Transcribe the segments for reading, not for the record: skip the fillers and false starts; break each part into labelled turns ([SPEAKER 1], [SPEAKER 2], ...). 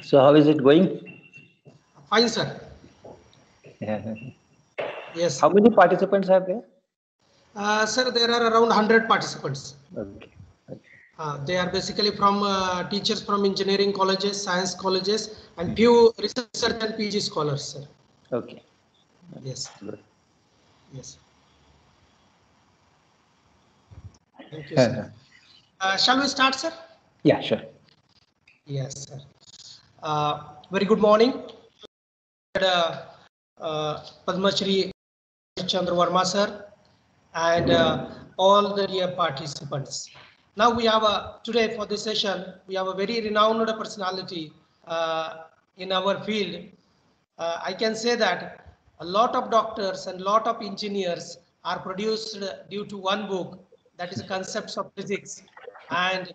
[SPEAKER 1] So how is it going?
[SPEAKER 2] Fine, sir.
[SPEAKER 1] Yeah.
[SPEAKER 2] Yes.
[SPEAKER 1] How many participants are there?
[SPEAKER 2] Sir, there are around 100 participants.
[SPEAKER 1] Okay.
[SPEAKER 2] They are basically from teachers from engineering colleges, science colleges, and few research and PG scholars, sir.
[SPEAKER 1] Okay.
[SPEAKER 2] Yes.
[SPEAKER 1] Good.
[SPEAKER 2] Yes. Thank you, sir. Shall we start, sir?
[SPEAKER 1] Yeah, sure.
[SPEAKER 2] Yes, sir. Very good morning. Padma Shri Chandra Verma, sir, and all the dear participants. Now we have today for this session, we have a very renowned personality in our field. I can say that a lot of doctors and lot of engineers are produced due to one book, that is Concepts of Physics, and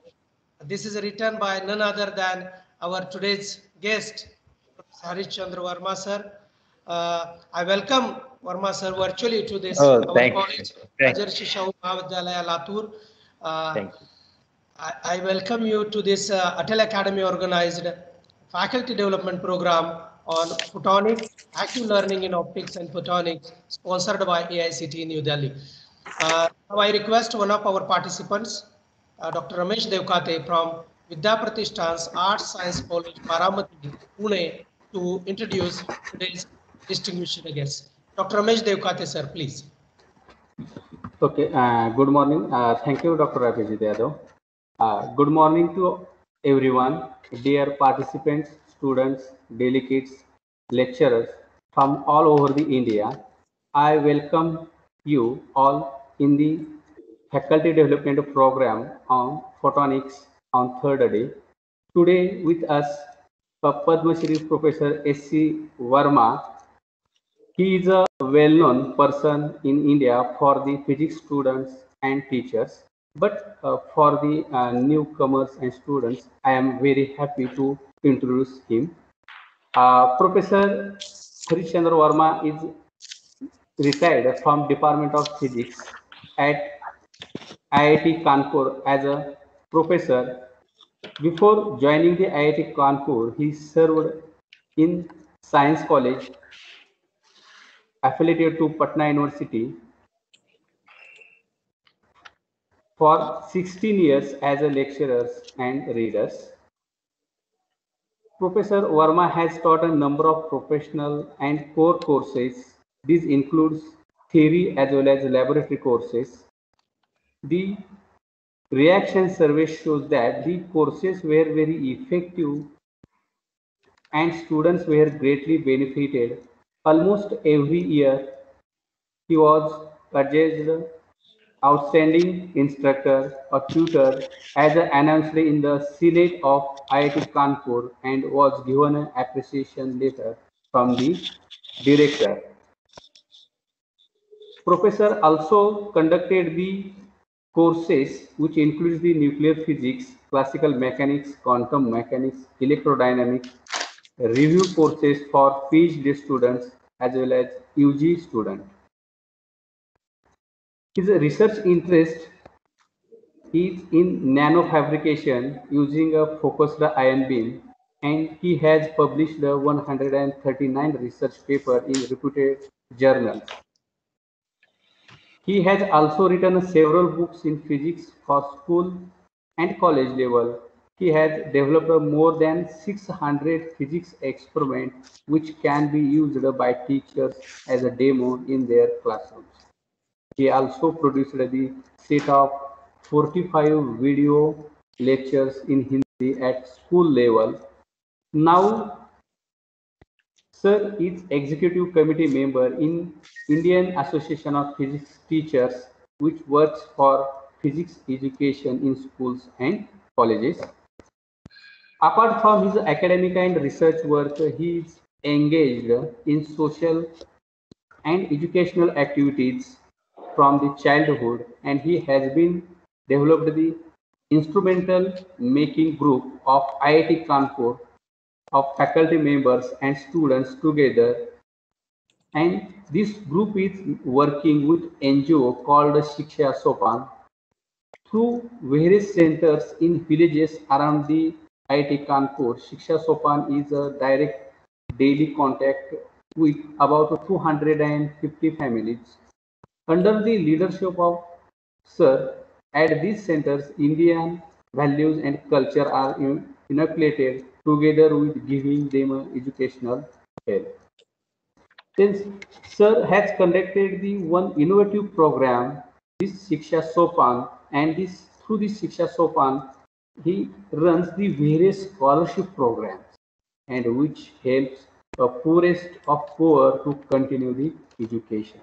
[SPEAKER 2] this is written by none other than our today's guest, Professor Harish Chandra Verma, sir. I welcome Verma sir virtually to this our college, Rajarshi Shahu Mahavidyalaya, Latur.
[SPEAKER 1] Thank you.
[SPEAKER 2] I welcome you to this Atal Academy organized faculty development program on photonics, active learning in optics and photonics, sponsored by AICT New Delhi. Now I request one of our participants, Dr. Ramesh Devkate from Vidya Pratishthan's Arts Science College, Baramati, Pune, to introduce today's distinguished guest. Dr. Ramesh Devkate, sir, please.
[SPEAKER 3] Okay, good morning. Thank you, Dr. Abhijit Yadav. Good morning to everyone, dear participants, students, delegates, lecturers from all over the India. I welcome you all in the faculty development program on photonics on third day. Today with us, Padma Shri Professor S.C. Verma. He is a well-known person in India for the physics students and teachers. But for the newcomers and students, I am very happy to introduce him. Professor Harish Chandra Verma is retired from Department of Physics at IIT Kanpur as a professor. Before joining the IIT Kanpur, he served in Science College affiliated to Patna University for 16 years as a lecturer and readers. Professor Verma has taught a number of professional and core courses. This includes theory as well as laboratory courses. The reaction survey shows that the courses were very effective and students were greatly benefited. Almost every year, he was adjudged outstanding instructor or tutor as announced in the Senate of IIT Kanpur and was given an appreciation letter from the director. Professor also conducted the courses which includes the nuclear physics, classical mechanics, quantum mechanics, electrodynamics, review courses for PhD students as well as UG students. His research interest is in nanofabrication using a focused ion beam, and he has published 139 research papers in reputed journals. He has also written several books in physics for school and college level. He has developed more than 600 physics experiments which can be used by teachers as a demo in their classrooms. He also produced the set of 45 video lectures in Hindi at school level. Now, Sir is executive committee member in Indian Association of Physics Teachers, which works for physics education in schools and colleges. Apart from his academic and research work, he is engaged in social and educational activities from the childhood, and he has been developed the instrumental making group of IIT Kanpur of faculty members and students together, and this group is working with NGO called Shiksha Sopan through various centers in villages around the IIT Kanpur, Shiksha Sopan is a direct daily contact with about 250 families. Under the leadership of Sir, at these centers, Indian values and culture are inculcated together with giving them educational help. Since Sir has conducted the one innovative program, this Shiksha Sopan, and this through this Shiksha Sopan, he runs the various scholarship programs and which helps the poorest of poor to continue the education.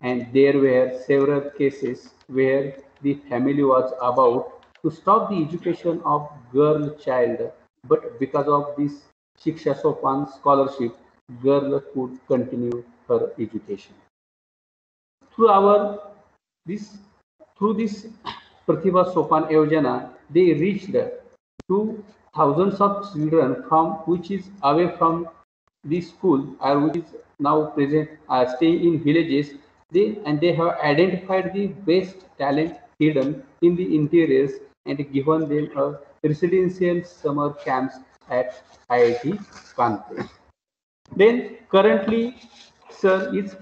[SPEAKER 3] And there were several cases where the family was about to stop the education of girl child, but because of this Shiksha Sopan scholarship, girl could continue her education. Through our this through this Pratibha Sopan Yojana, they reached to thousands of children from which is away from the school or which is now present staying in villages. They have identified the best talent hidden in the interiors and given them a residential summer camps at IIT Kanpur. Then currently, Sir is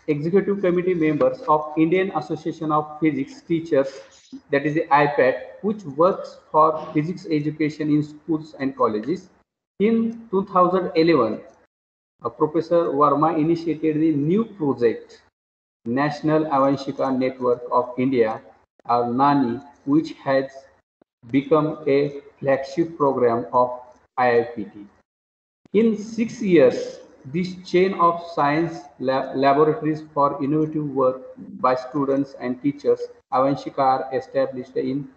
[SPEAKER 3] executive committee members of Indian Association of Physics Teachers, that is the IPAT, which works for physics education in schools and colleges. In 2011, Professor Verma initiated the new project, National Avanshika Network of India, or NANI, which has become a flagship program of IIPT. In 6 years, this chain of science laboratories for innovative work by students and teachers, Avanshika, are established in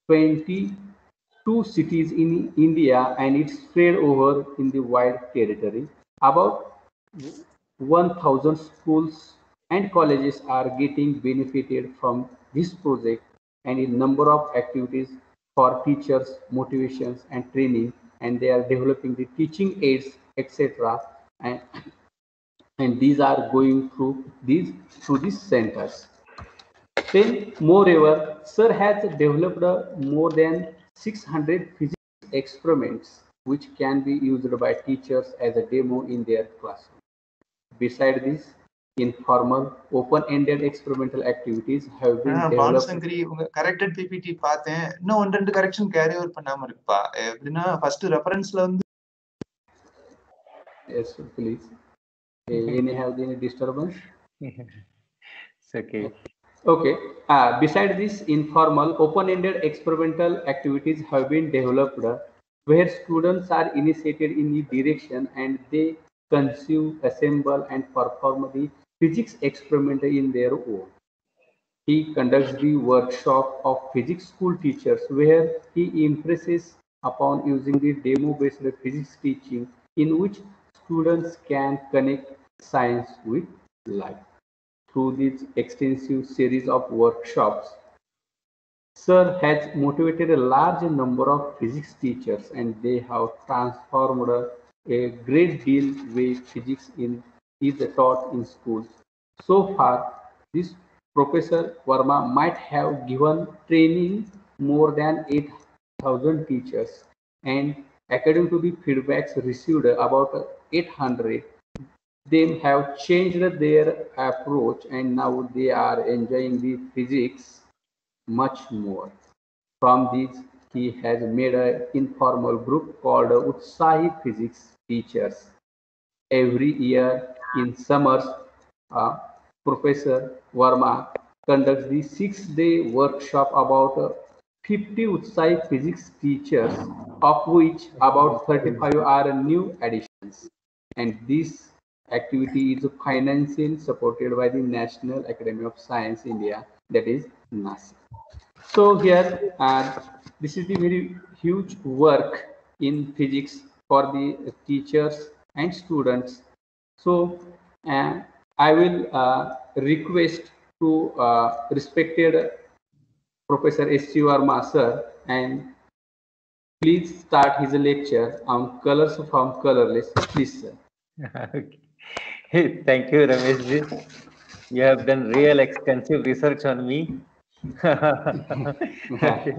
[SPEAKER 3] 22 cities in India and it's spread over in the wide territory. About 1,000 schools and colleges are getting benefited from this project and a number of activities for teachers, motivations and training, and they are developing the teaching aids, etc. And, and these are going through these centers. Then, moreover, Sir has developed more than 600 physics experiments which can be used by teachers as a demo in their classroom. Beside this, informal, open-ended experimental activities have been developed.
[SPEAKER 4] Sangri, corrected PPT பார்த்தேன் இன்னும் ஒன்று ரெண்டு correction carry over பண்ணாம இருக்குப்பா எப்படின்னா first ரெஃபரன்ஸ்ல வந்து
[SPEAKER 3] Yes, please. Any have any disturbance?
[SPEAKER 1] It's okay.
[SPEAKER 3] Okay. Beside this, informal, open-ended experimental activities have been developed where students are initiated in the direction and they conceive, assemble, and perform the physics experiment in their own. He conducts the workshop of physics school teachers where he impresses upon using the demo-based physics teaching in which students can connect science with life. Through this extensive series of workshops, Sir has motivated a large number of physics teachers and they have transformed a great deal way physics is taught in schools. So far, this Professor Verma might have given training more than 8,000 teachers, and according to the feedbacks received, about 800 them have changed their approach and now they are enjoying the physics much more. From this, he has made an informal group called Utsahi Physics Teachers. Every year in summers, Professor Verma conducts the 6-day workshop about 50 Utsahi physics teachers, of which about 35 are new additions. And this activity is financially supported by the National Academy of Science India, that is NASA. So here, this is the very huge work in physics for the teachers and students. So I will request to respected Professor S.C. Verma sir, and please start his lecture on colors from colorless. Please, sir.
[SPEAKER 1] Okay. Thank you, Ramesh ji. You have done real extensive research on me. Okay.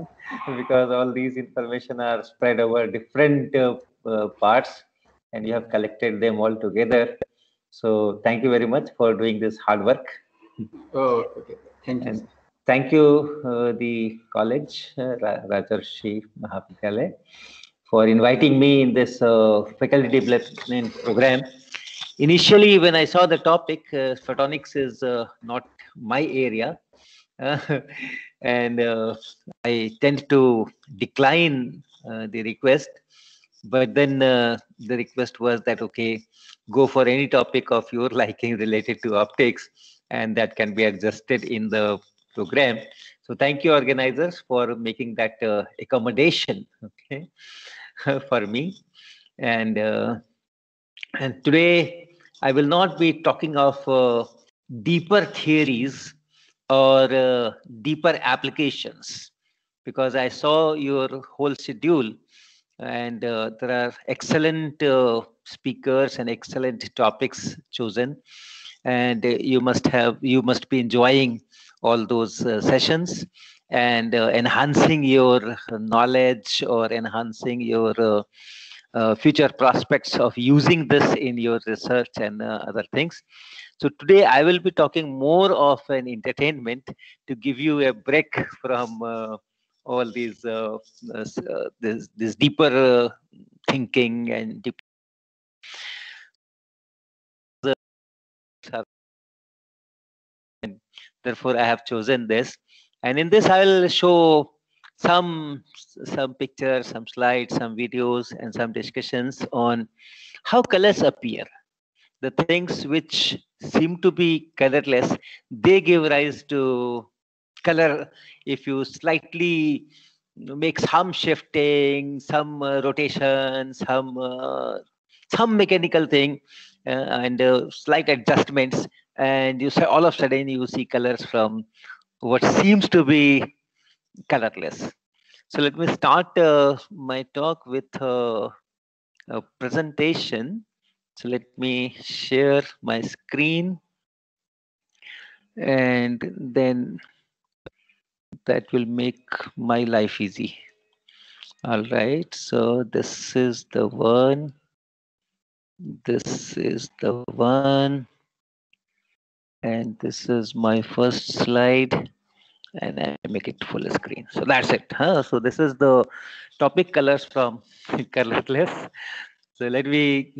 [SPEAKER 1] Because all these information are spread over different parts, and you have collected them all together. So thank you very much for doing this hard work.
[SPEAKER 3] Oh, okay. Thank you,
[SPEAKER 1] And
[SPEAKER 3] sir.
[SPEAKER 1] thank you, the college, Rajarshi Mahavidyalaya, for inviting me in this faculty development program. Initially, when I saw the topic, photonics is not my area. And I tend to decline the request. But then the request was that, okay, go for any topic of your liking related to optics, and that can be adjusted in the program. So thank you, organizers, for making that accommodation, okay, for me. And and today I will not be talking of deeper theories or deeper applications, because I saw your whole schedule, and there are excellent speakers and excellent topics chosen, and you must be enjoying all those sessions, and enhancing your knowledge or enhancing your future prospects of using this in your research and other things. So today I will be talking more of an entertainment to give you a break from all these this deeper thinking and deep. And therefore, I have chosen this. And in this, I will show some pictures, some slides, some videos, and some discussions on how colors appear. The things which seem to be colorless, they give rise to color if you slightly make some shifting, some rotation, some mechanical thing, and slight adjustments, and you say all of a sudden you see colors from what seems to be colorless. So let me start my talk with a presentation. So let me share my screen, and then that will make my life easy. All right, so this is the one. This is the one. And this is my first slide. And I make it full screen. So that's it. Huh? So this is the topic colors from colorless. So let me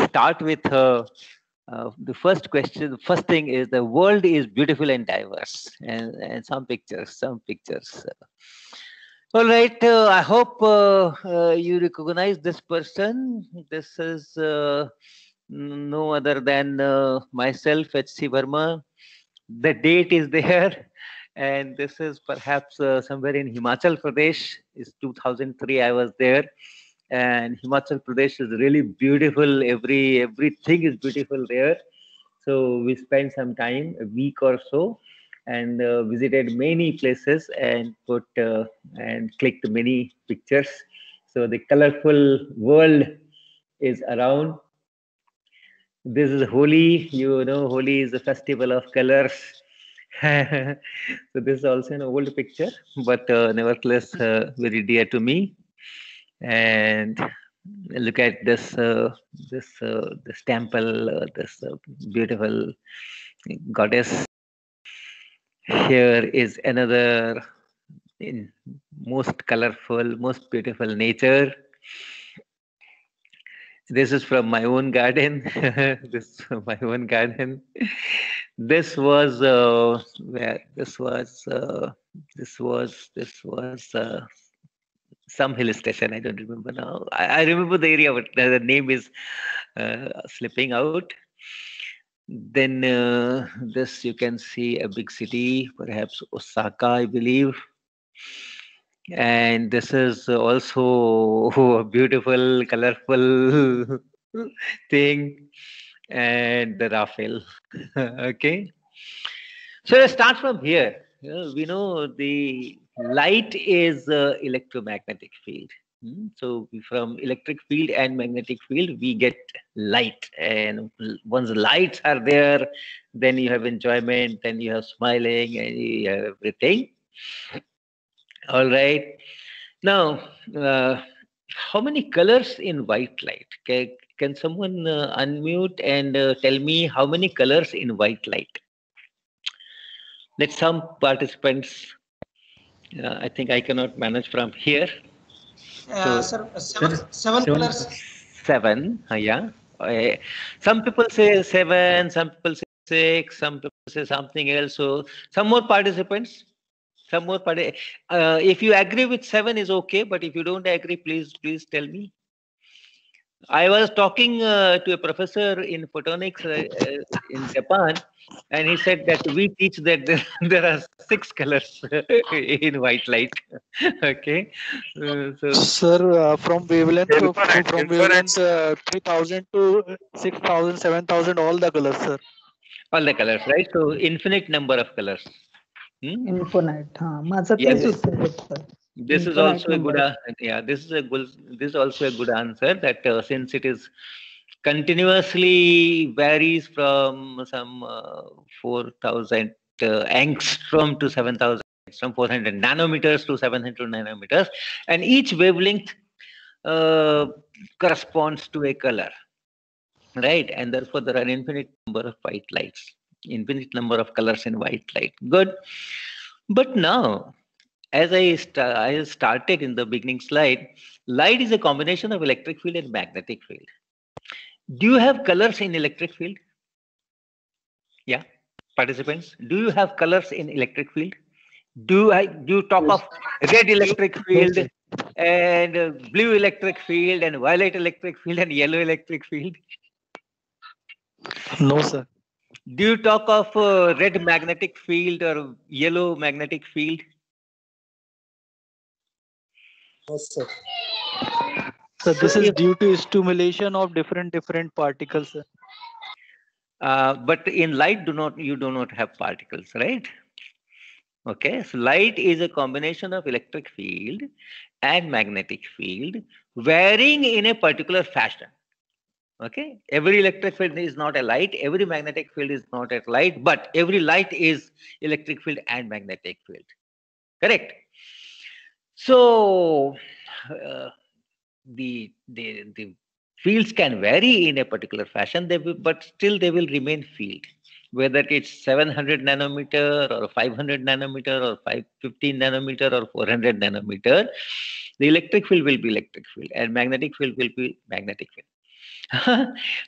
[SPEAKER 1] start with the first question. The first thing is the world is beautiful and diverse, and some pictures. All right. I hope you recognize this person. This is no other than myself, H.C. Verma. The date is there, and this is perhaps somewhere in Himachal Pradesh. It's 2003. I was there, and Himachal Pradesh is really beautiful. Everything is beautiful there. So we spent some time, a week or so, and visited many places and put and clicked many pictures. So the colorful world is around. This is Holi. You know, Holi is a festival of colors. So this is also an old picture, but nevertheless very dear to me. And look at this temple, this beautiful goddess. Here is another in most colorful, most beautiful nature. This is from my own garden. This is from my own garden. This was where this was some hill station. I don't remember now. I remember the area, but the name is slipping out. Then this you can see a big city, perhaps Osaka, I believe. And this is also a beautiful, colorful thing, and the Raphael. Okay. So let's start from here. We know the light is electromagnetic field. So from electric field and magnetic field, we get light. And once the lights are there, then you have enjoyment, then you have smiling, and you have everything. All right. Now, how many colors in white light? Can someone unmute and tell me how many colors in white light? Let some participants. I think I cannot manage from here.
[SPEAKER 2] Sir, seven colors.
[SPEAKER 1] 7. Yeah. Some people say 7. Some people say 6. Some people say something else. So some more participants. Some more if you agree with 7 is okay, but if you don't agree, please tell me. I was talking to a professor in photonics in Japan, and he said that we teach that there are 6 colors in white light. Okay, so
[SPEAKER 5] Sir, from wavelength 3000 to 6000, 7000, all the colors, sir.
[SPEAKER 1] all the colors, right? So infinite number of colors.
[SPEAKER 6] Infinite. माझं
[SPEAKER 1] Yes.
[SPEAKER 6] तेच उत्तर होतं.
[SPEAKER 1] This is
[SPEAKER 6] Infinite
[SPEAKER 1] also a good
[SPEAKER 6] number.
[SPEAKER 1] yeah. This is also a good answer that since it is continuously varies from some 4,000 angstrom to 7,000 angstrom, 400 nanometers to 700 nanometers, and each wavelength corresponds to a color, right? And therefore there are an infinite number of white lights, infinite number of colors in white light. Good, but now, as I started in the beginning slide, light is a combination of electric field and magnetic field. Do you have colors in electric field? Yeah, participants, do you have colors in electric field? Do you talk of red electric field and blue electric field and violet electric field and yellow electric field?
[SPEAKER 5] No, sir.
[SPEAKER 1] Do you talk of red magnetic field or yellow magnetic field?
[SPEAKER 5] Yes, sir. So this is due to stimulation of different particles, sir.
[SPEAKER 1] But in light, you do not have particles, right? Okay, so light is a combination of electric field and magnetic field varying in a particular fashion. Okay, every electric field is not a light, every magnetic field is not a light, but every light is electric field and magnetic field. Correct? So the fields can vary in a particular fashion, but still they will remain field. Whether it's 700 nanometer or 500 nanometer or 15 nanometer or 400 nanometer, the electric field will be electric field and magnetic field will be magnetic field.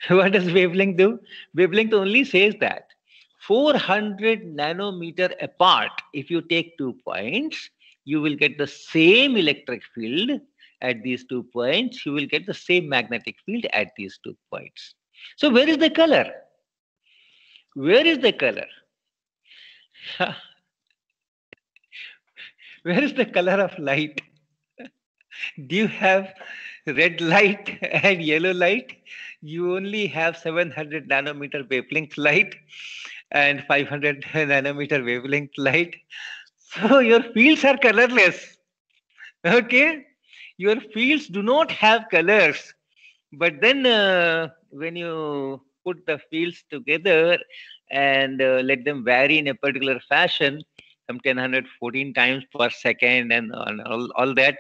[SPEAKER 1] What does wavelength do? Wavelength only says that 400 nanometer apart, if you take 2 points, you will get the same electric field at these 2 points. You will get the same magnetic field at these 2 points. So where is the color? Where is the color? Where is the color of light? Do you have red light and yellow light? You only have 700 nanometer wavelength light and 500 nanometer wavelength light. So your fields are colorless. Okay? Your fields do not have colors. But then when you put the fields together and let them vary in a particular fashion, some 1014 times per second and all that,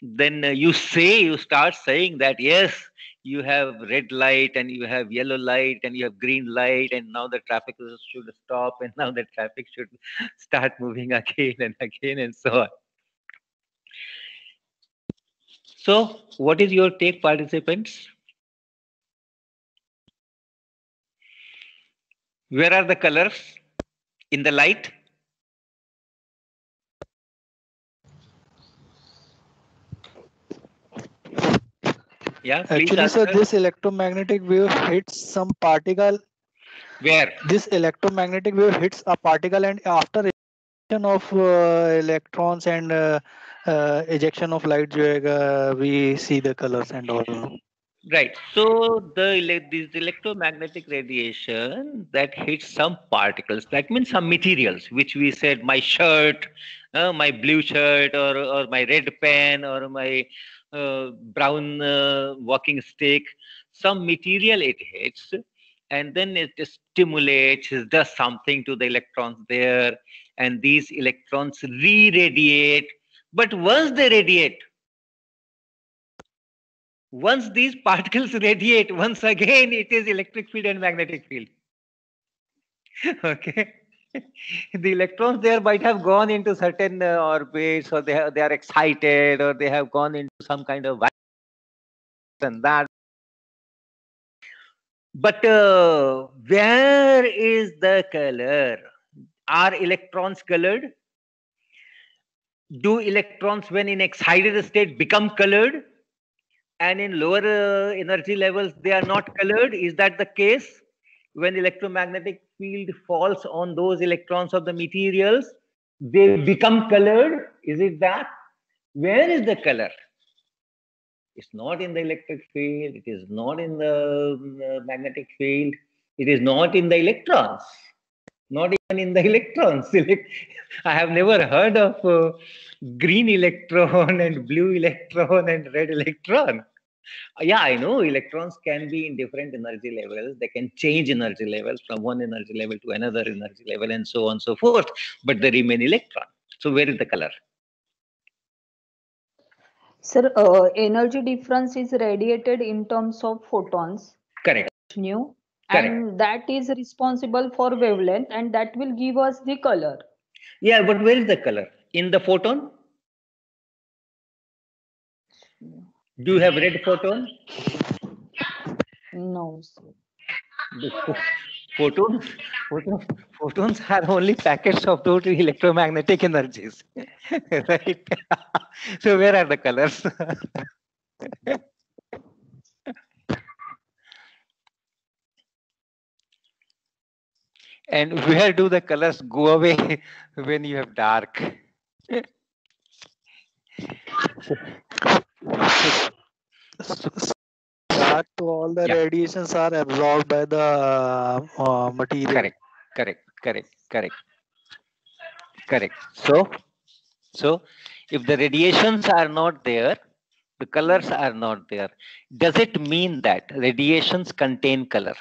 [SPEAKER 1] then you start saying that yes, you have red light and you have yellow light and you have green light, and now the traffic should stop and now the traffic should start moving again and again and so on. So what is your take, participants? Where are the colors in the light? Yeah, please
[SPEAKER 5] Actually, sir,
[SPEAKER 1] answer.
[SPEAKER 5] this electromagnetic wave hits some particle.
[SPEAKER 1] Where?
[SPEAKER 5] This electromagnetic wave hits a particle, and after ejection of electrons and ejection of light, we see the colors and all.
[SPEAKER 1] Right. So this electromagnetic radiation that hits some particles, that means some materials, which we said my shirt, my blue shirt, or my red pen, or my brown walking stick, some material it hits, and then it stimulates, it does something to the electrons there, and these electrons re-radiate. But once they radiate, once these particles radiate, once again it is electric field and magnetic field. Okay. The electrons there might have gone into certain orbits, or they are excited, or they have gone into some kind of and that. But where is the color? Are electrons colored? Do electrons, when in excited state, become colored? And in lower energy levels, they are not colored? Is that the case? When electromagnetic field falls on those electrons of the materials, they become colored? Is it that? Where is the color? It's not in the electric field. It is not in the magnetic field. It is not in the electrons. Not even in the electrons. I have never heard of green electron and blue electron and red electron. Yeah, I know electrons can be in different energy levels. They can change energy levels from one energy level to another energy level and so on and so forth. But they remain electron. So where is the color?
[SPEAKER 6] Sir, energy difference is radiated in terms of photons.
[SPEAKER 1] Correct.
[SPEAKER 6] Nu,
[SPEAKER 1] Correct.
[SPEAKER 6] and that is responsible for wavelength, and that will give us the color.
[SPEAKER 1] Yeah, but where is the color? In the photon? Do you have red photon?
[SPEAKER 6] No, sir.
[SPEAKER 1] Photons are only packets of those electromagnetic energies, right? So where are the colors? And where do the colors go away when you have dark?
[SPEAKER 5] That all the radiations are absorbed by the material.
[SPEAKER 1] Correct. So if the radiations are not there, the colors are not there. Does it mean that radiations contain color?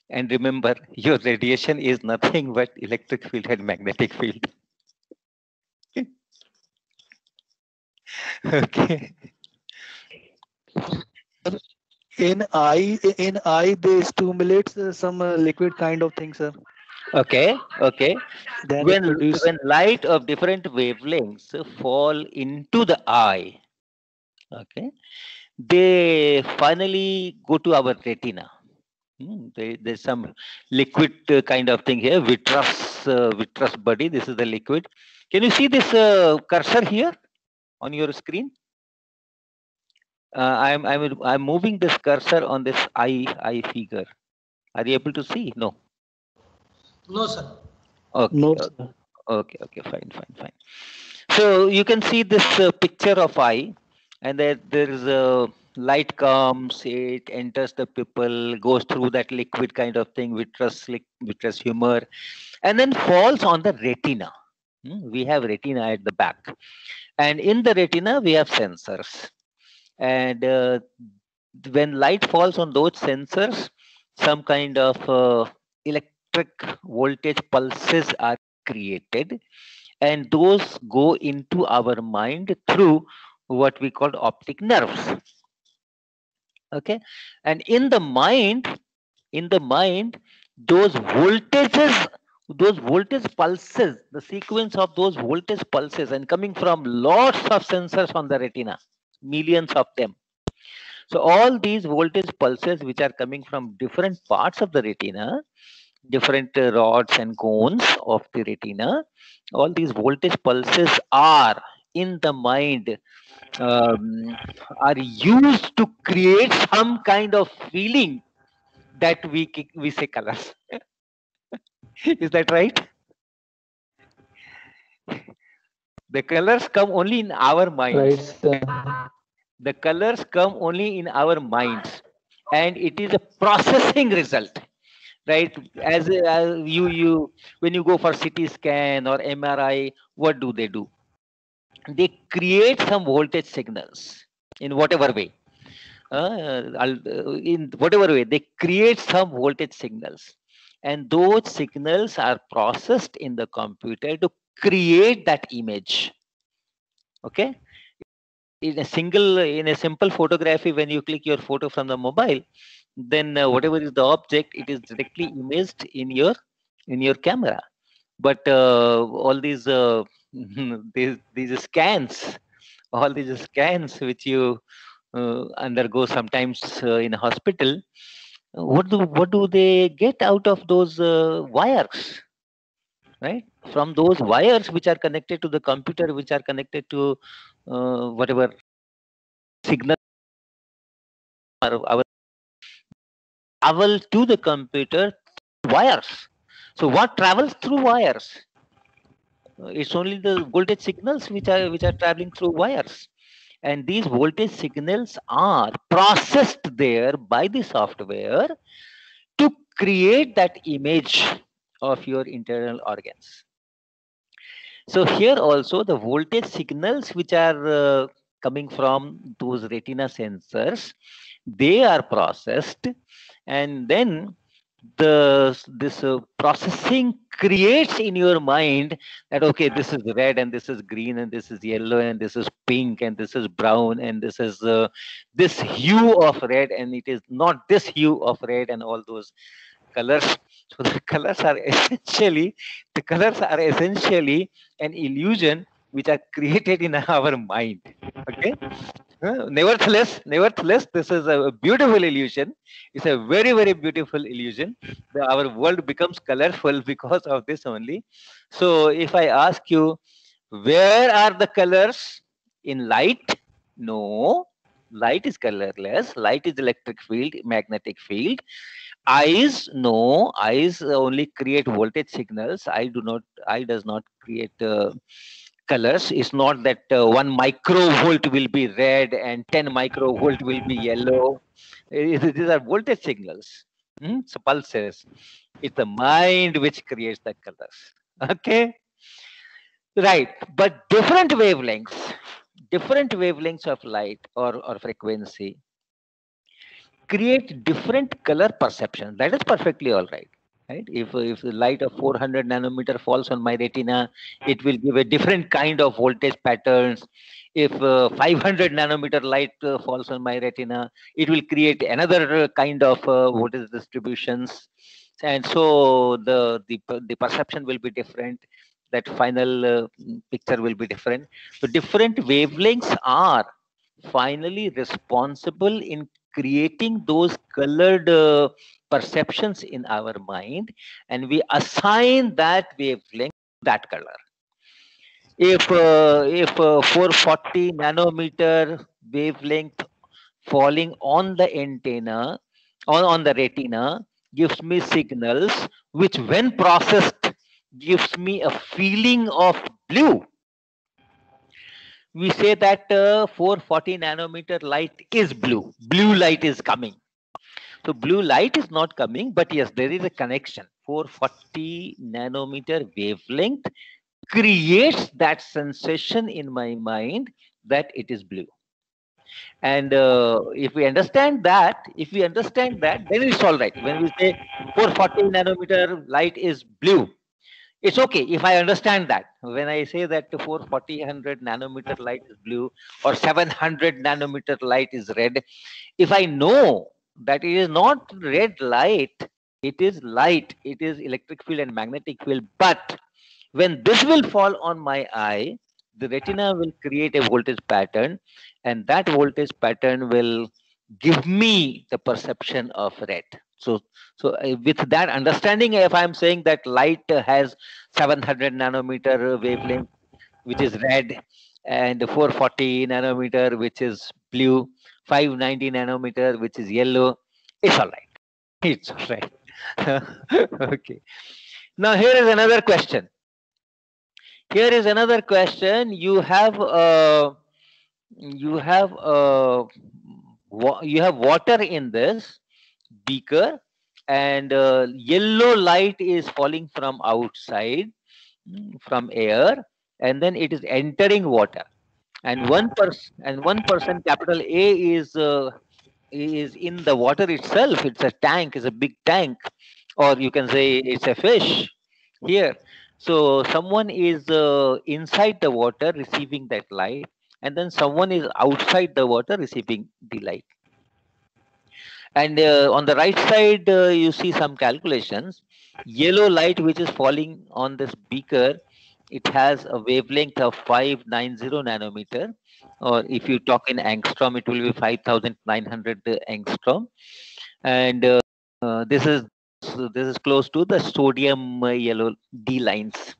[SPEAKER 1] And remember, your radiation is nothing but electric field and magnetic field. Okay.
[SPEAKER 5] In eye, they stimulate some liquid kind of thing, sir.
[SPEAKER 1] Okay.
[SPEAKER 5] Then
[SPEAKER 1] When light of different wavelengths fall into the eye, okay, they finally go to our retina. There's some liquid kind of thing here, vitreous body. This is the liquid. Can you see this cursor here on your screen? I'm moving this cursor on this eye figure. Are you able to see? No.
[SPEAKER 2] No, sir.
[SPEAKER 1] Okay.
[SPEAKER 5] No, sir.
[SPEAKER 1] Okay. Fine. So you can see this picture of eye, and there is a light comes, it enters the pupil, goes through that liquid kind of thing, vitreous humor, and then falls on the retina. We have retina at the back, and in the retina we have sensors. And when light falls on those sensors, some kind of electric voltage pulses are created, and those go into our mind through what we call optic nerves. Okay, and in the mind, those voltage pulses, the sequence of those voltage pulses, and coming from lots of sensors on the retina, millions of them. So all these voltage pulses, which are coming from different parts of the retina, different rods and cones of the retina, all these voltage pulses are in the mind, are used to create some kind of feeling that we say colors. Is that right? The colors come only in our minds.
[SPEAKER 3] Right, sir.
[SPEAKER 1] The colors come only in our minds, and it is a processing result, right? As you when you go for CT scan or MRI, what do? They create some voltage signals in whatever way. in whatever way, they create some voltage signals, and those signals are processed in the computer to create that image. Okay, in a simple photography, when you click your photo from the mobile, then whatever is the object, it is directly imaged in your camera. But all these these scans, all these scans which you undergo sometimes in a hospital, what do they get out of those wires, right? From those wires which are connected to the computer, which are connected to whatever signal or our travel to the computer wires. So what travels through wires? It's only the voltage signals which are traveling through wires, and these voltage signals are processed there by the software to create that image of your internal organs. So here also the voltage signals which are coming from those retina sensors, they are processed, and then this processing creates in your mind that okay, this is red and this is green and this is yellow and this is pink and this is brown and this is this hue of red and it is not this hue of red and all those colors. So the colors are essentially an illusion which are created in our mind. Okay. Nevertheless, this is a beautiful illusion. It's a very, very beautiful illusion. Our world becomes colorful because of this only. So if I ask you, where are the colors in light? No, light is colorless. Light is electric field, magnetic field. Eyes, no, eyes only create voltage signals. Eye does not create colors. It's not that 1 microvolt will be red and 10 microvolt will be yellow. These are voltage signals. So pulses. It's the mind which creates the colors. Okay, right. But different wavelengths of light or frequency create different color perception. That is perfectly all right. Right? If the light of 400 nanometer falls on my retina, it will give a different kind of voltage patterns. If 500 nanometer light falls on my retina, it will create another kind of voltage distributions, and so the perception will be different. That final picture will be different. So different wavelengths are finally responsible in creating those colored perceptions in our mind, and we assign that wavelength that color. If 440 nanometer wavelength falling on the antenna on the retina gives me signals which when processed gives me a feeling of blue, we say that 440 nanometer light is blue. Blue light is coming. So blue light is not coming, but yes, there is a connection. 440 nanometer wavelength creates that sensation in my mind that it is blue. And if we understand that, then it's all right. When we say 440 nanometer light is blue, it's okay if I understand that. When I say that 440 nanometer light is blue or 700 nanometer light is red, if I know that it is not red light, it is light, it is electric field and magnetic field. But when this will fall on my eye, the retina will create a voltage pattern, and that voltage pattern will give me the perception of red. So with that understanding, if I'm saying that light has 700 nanometer wavelength, which is red, and 440 nanometer, which is blue, 590 nanometer, which is yellow, it's all right. It's all right. Okay. Now here is another question. You have water in this beaker, and yellow light is falling from outside, from air, and then it is entering water, and 1%, capital A, is is in the water itself. It's a tank, it's a big tank, or you can say it's a fish here. So someone is inside the water receiving that light, and then someone is outside the water receiving the light. And on the right side, you see some calculations. Yellow light which is falling on this beaker, it has a wavelength of 590 nanometer, or if you talk in angstrom, it will be 5,900 angstrom. And this is close to the sodium yellow D lines.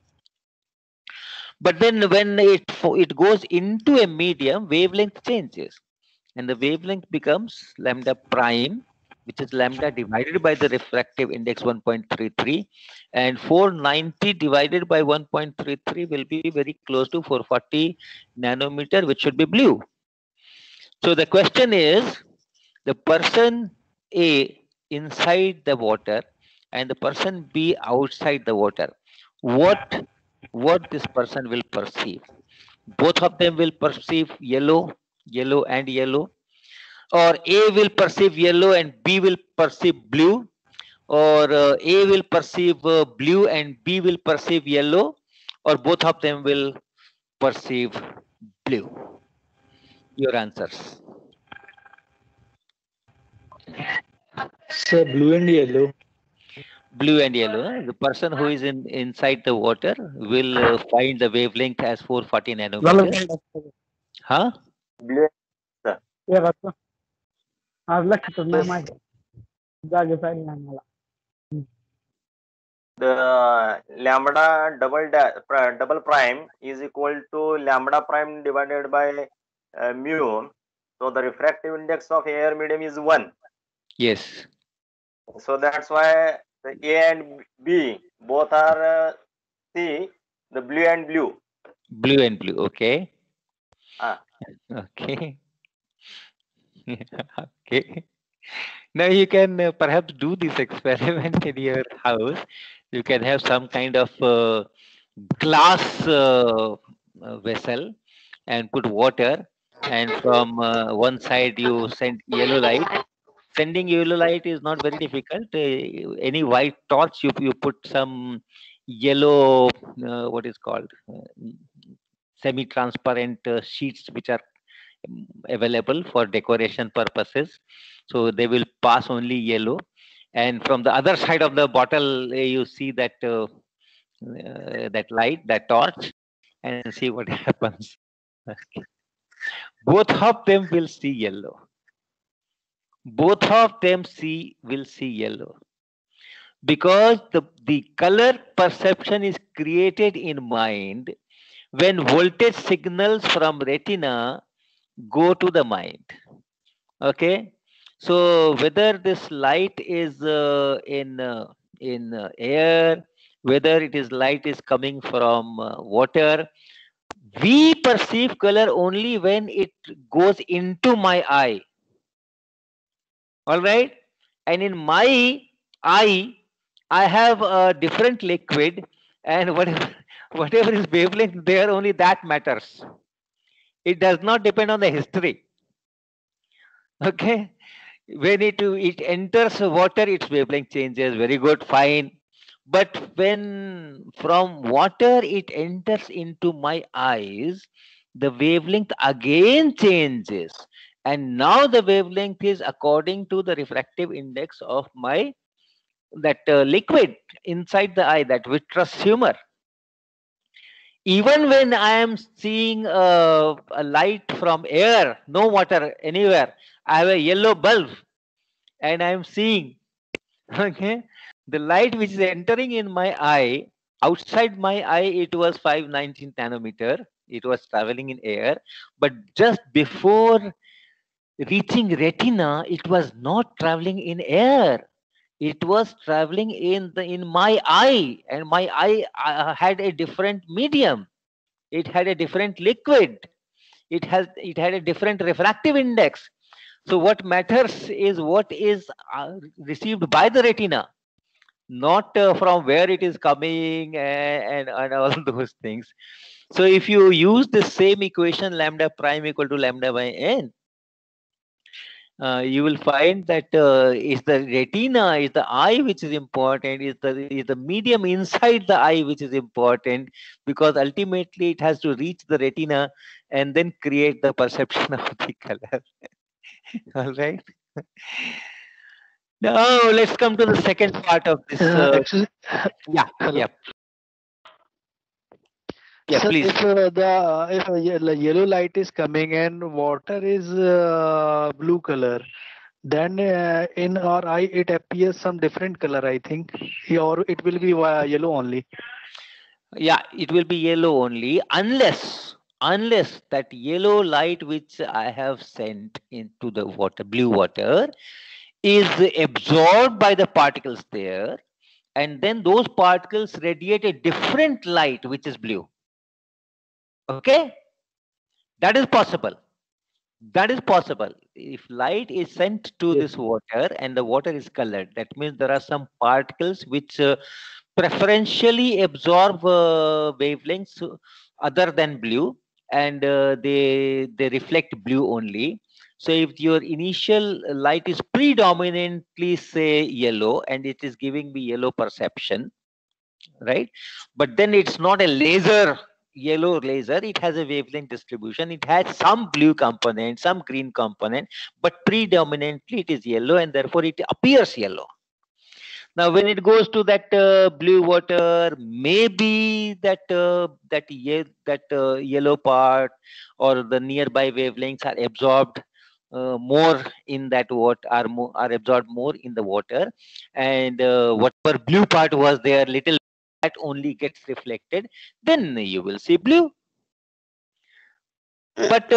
[SPEAKER 1] But then when it goes into a medium, wavelength changes, and the wavelength becomes lambda prime, which is lambda divided by the refractive index 1.33, and 490 divided by 1.33 will be very close to 440 nanometer, which should be blue. So the question is, the person A inside the water and the person B outside the water, what this person will perceive? Both of them will perceive yellow, yellow and yellow, or A will perceive yellow and B will perceive blue, or A will perceive blue and B will perceive yellow, or both of them will perceive blue. Your answers.
[SPEAKER 5] So blue and yellow.
[SPEAKER 1] Blue and yellow. The person who is inside the water will find the wavelength as 440 nanometers. Huh?
[SPEAKER 7] Blue, sir. The lambda double prime is equal to lambda prime divided by mu. So the refractive index of air medium is 1.
[SPEAKER 1] Yes.
[SPEAKER 7] So that's why the A and B both are C, the blue and blue.
[SPEAKER 1] Blue and blue, okay.
[SPEAKER 7] Okay.
[SPEAKER 1] Okay. Now you can perhaps do this experiment in your house. You can have some kind of glass vessel and put water, and from one side you send yellow light. Sending yellow light is not very difficult. Any white torch, you put some yellow, what is called, semi-transparent sheets which are available for decoration purposes. So they will pass only yellow, and from the other side of the bottle you see that that light, that torch, and see what happens. Okay. Both of them will see yellow. Both of them will see yellow, because the color perception is created in mind when voltage signals from retina go to the mind. Okay, so whether this light is in air, whether it is light is coming from water, we perceive color only when it goes into my eye. All right, and in my eye I have a different liquid, and whatever is wavelength there, only that matters. It does not depend on the history. Okay, when it enters water, its wavelength changes. Very good, fine. But when from water it enters into my eyes, the wavelength again changes, and now the wavelength is according to the refractive index of my liquid inside the eye, that vitreous humor. Even when I am seeing a light from air, no water anywhere, I have a yellow bulb and I am seeing, okay, the light which is entering in my eye, outside my eye it was 519 nanometer, it was traveling in air, but just before reaching retina, it was not traveling in air. It was traveling in my eye, and my eye had a different medium. It had a different liquid. It had a different refractive index. So what matters is what is received by the retina, not from where it is coming and all those things. So if you use the same equation, lambda prime equal to lambda by n, you will find that is the retina, is the eye which is important, is the medium inside the eye which is important, because ultimately it has to reach the retina and then create the perception of the color. All right. Now let's come to the second part of this.
[SPEAKER 5] Actually,
[SPEAKER 1] Yeah,
[SPEAKER 5] hello.
[SPEAKER 1] yeah, yeah.
[SPEAKER 5] Sir,
[SPEAKER 1] Please.
[SPEAKER 5] if yellow light is coming and water is blue color, then in our eye it appears some different color, I think, or it will be yellow only.
[SPEAKER 1] Yeah, it will be yellow only unless that yellow light which I have sent into the water, blue water, is absorbed by the particles there, and then those particles radiate a different light which is blue. Okay, that is possible. That is possible. If light is sent to this water and the water is colored, that means there are some particles which preferentially absorb wavelengths other than blue, and they reflect blue only. So if your initial light is predominantly, say, yellow, and it is giving me yellow perception, right? But then it's not a laser, yellow laser. It has a wavelength distribution. It has some blue component, some green component, but predominantly it is yellow, and therefore it appears yellow. Now, when it goes to that blue water, maybe that yellow part or the nearby wavelengths are absorbed more in that water, are absorbed more in the water, and whatever blue part was there, little, that only gets reflected. Then you will see blue. But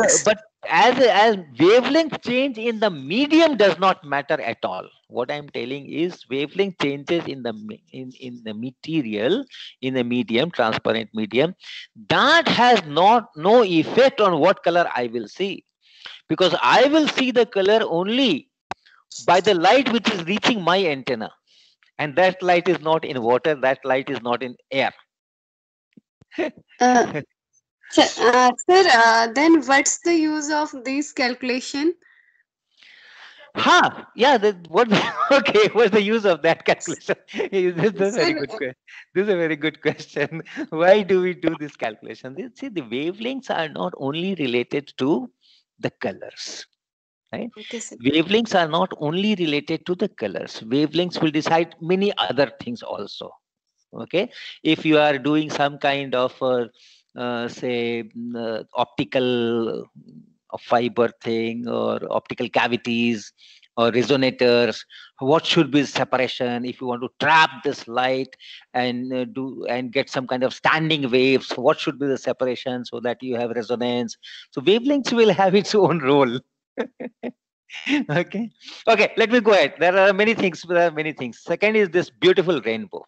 [SPEAKER 1] as wavelength change in the medium does not matter at all. What I'm telling is wavelength changes in the in the material, in the medium, transparent medium, that has no effect on what color I will see, because I will see the color only by the light which is reaching my antenna, and that light is not in water, that light is not in air.
[SPEAKER 8] Sir, then what's the use of this calculation?
[SPEAKER 1] Yeah, what? Okay, what's the use of that calculation? This is a very
[SPEAKER 8] Sir,
[SPEAKER 1] good question. This is a very good question. Why do we do this calculation? See, the wavelengths are not only related to the colors, right?
[SPEAKER 8] okay, sir.
[SPEAKER 1] Wavelengths are not only related to the colors. Wavelengths will decide many other things also. Okay, if you are doing some kind of say optical fiber thing, or optical cavities, or resonators, what should be the separation? If you want to trap this light and do and get some kind of standing waves, what should be the separation so that you have resonance? So wavelengths will have its own role. Okay, let me go ahead. There are many things. Second is this beautiful rainbow.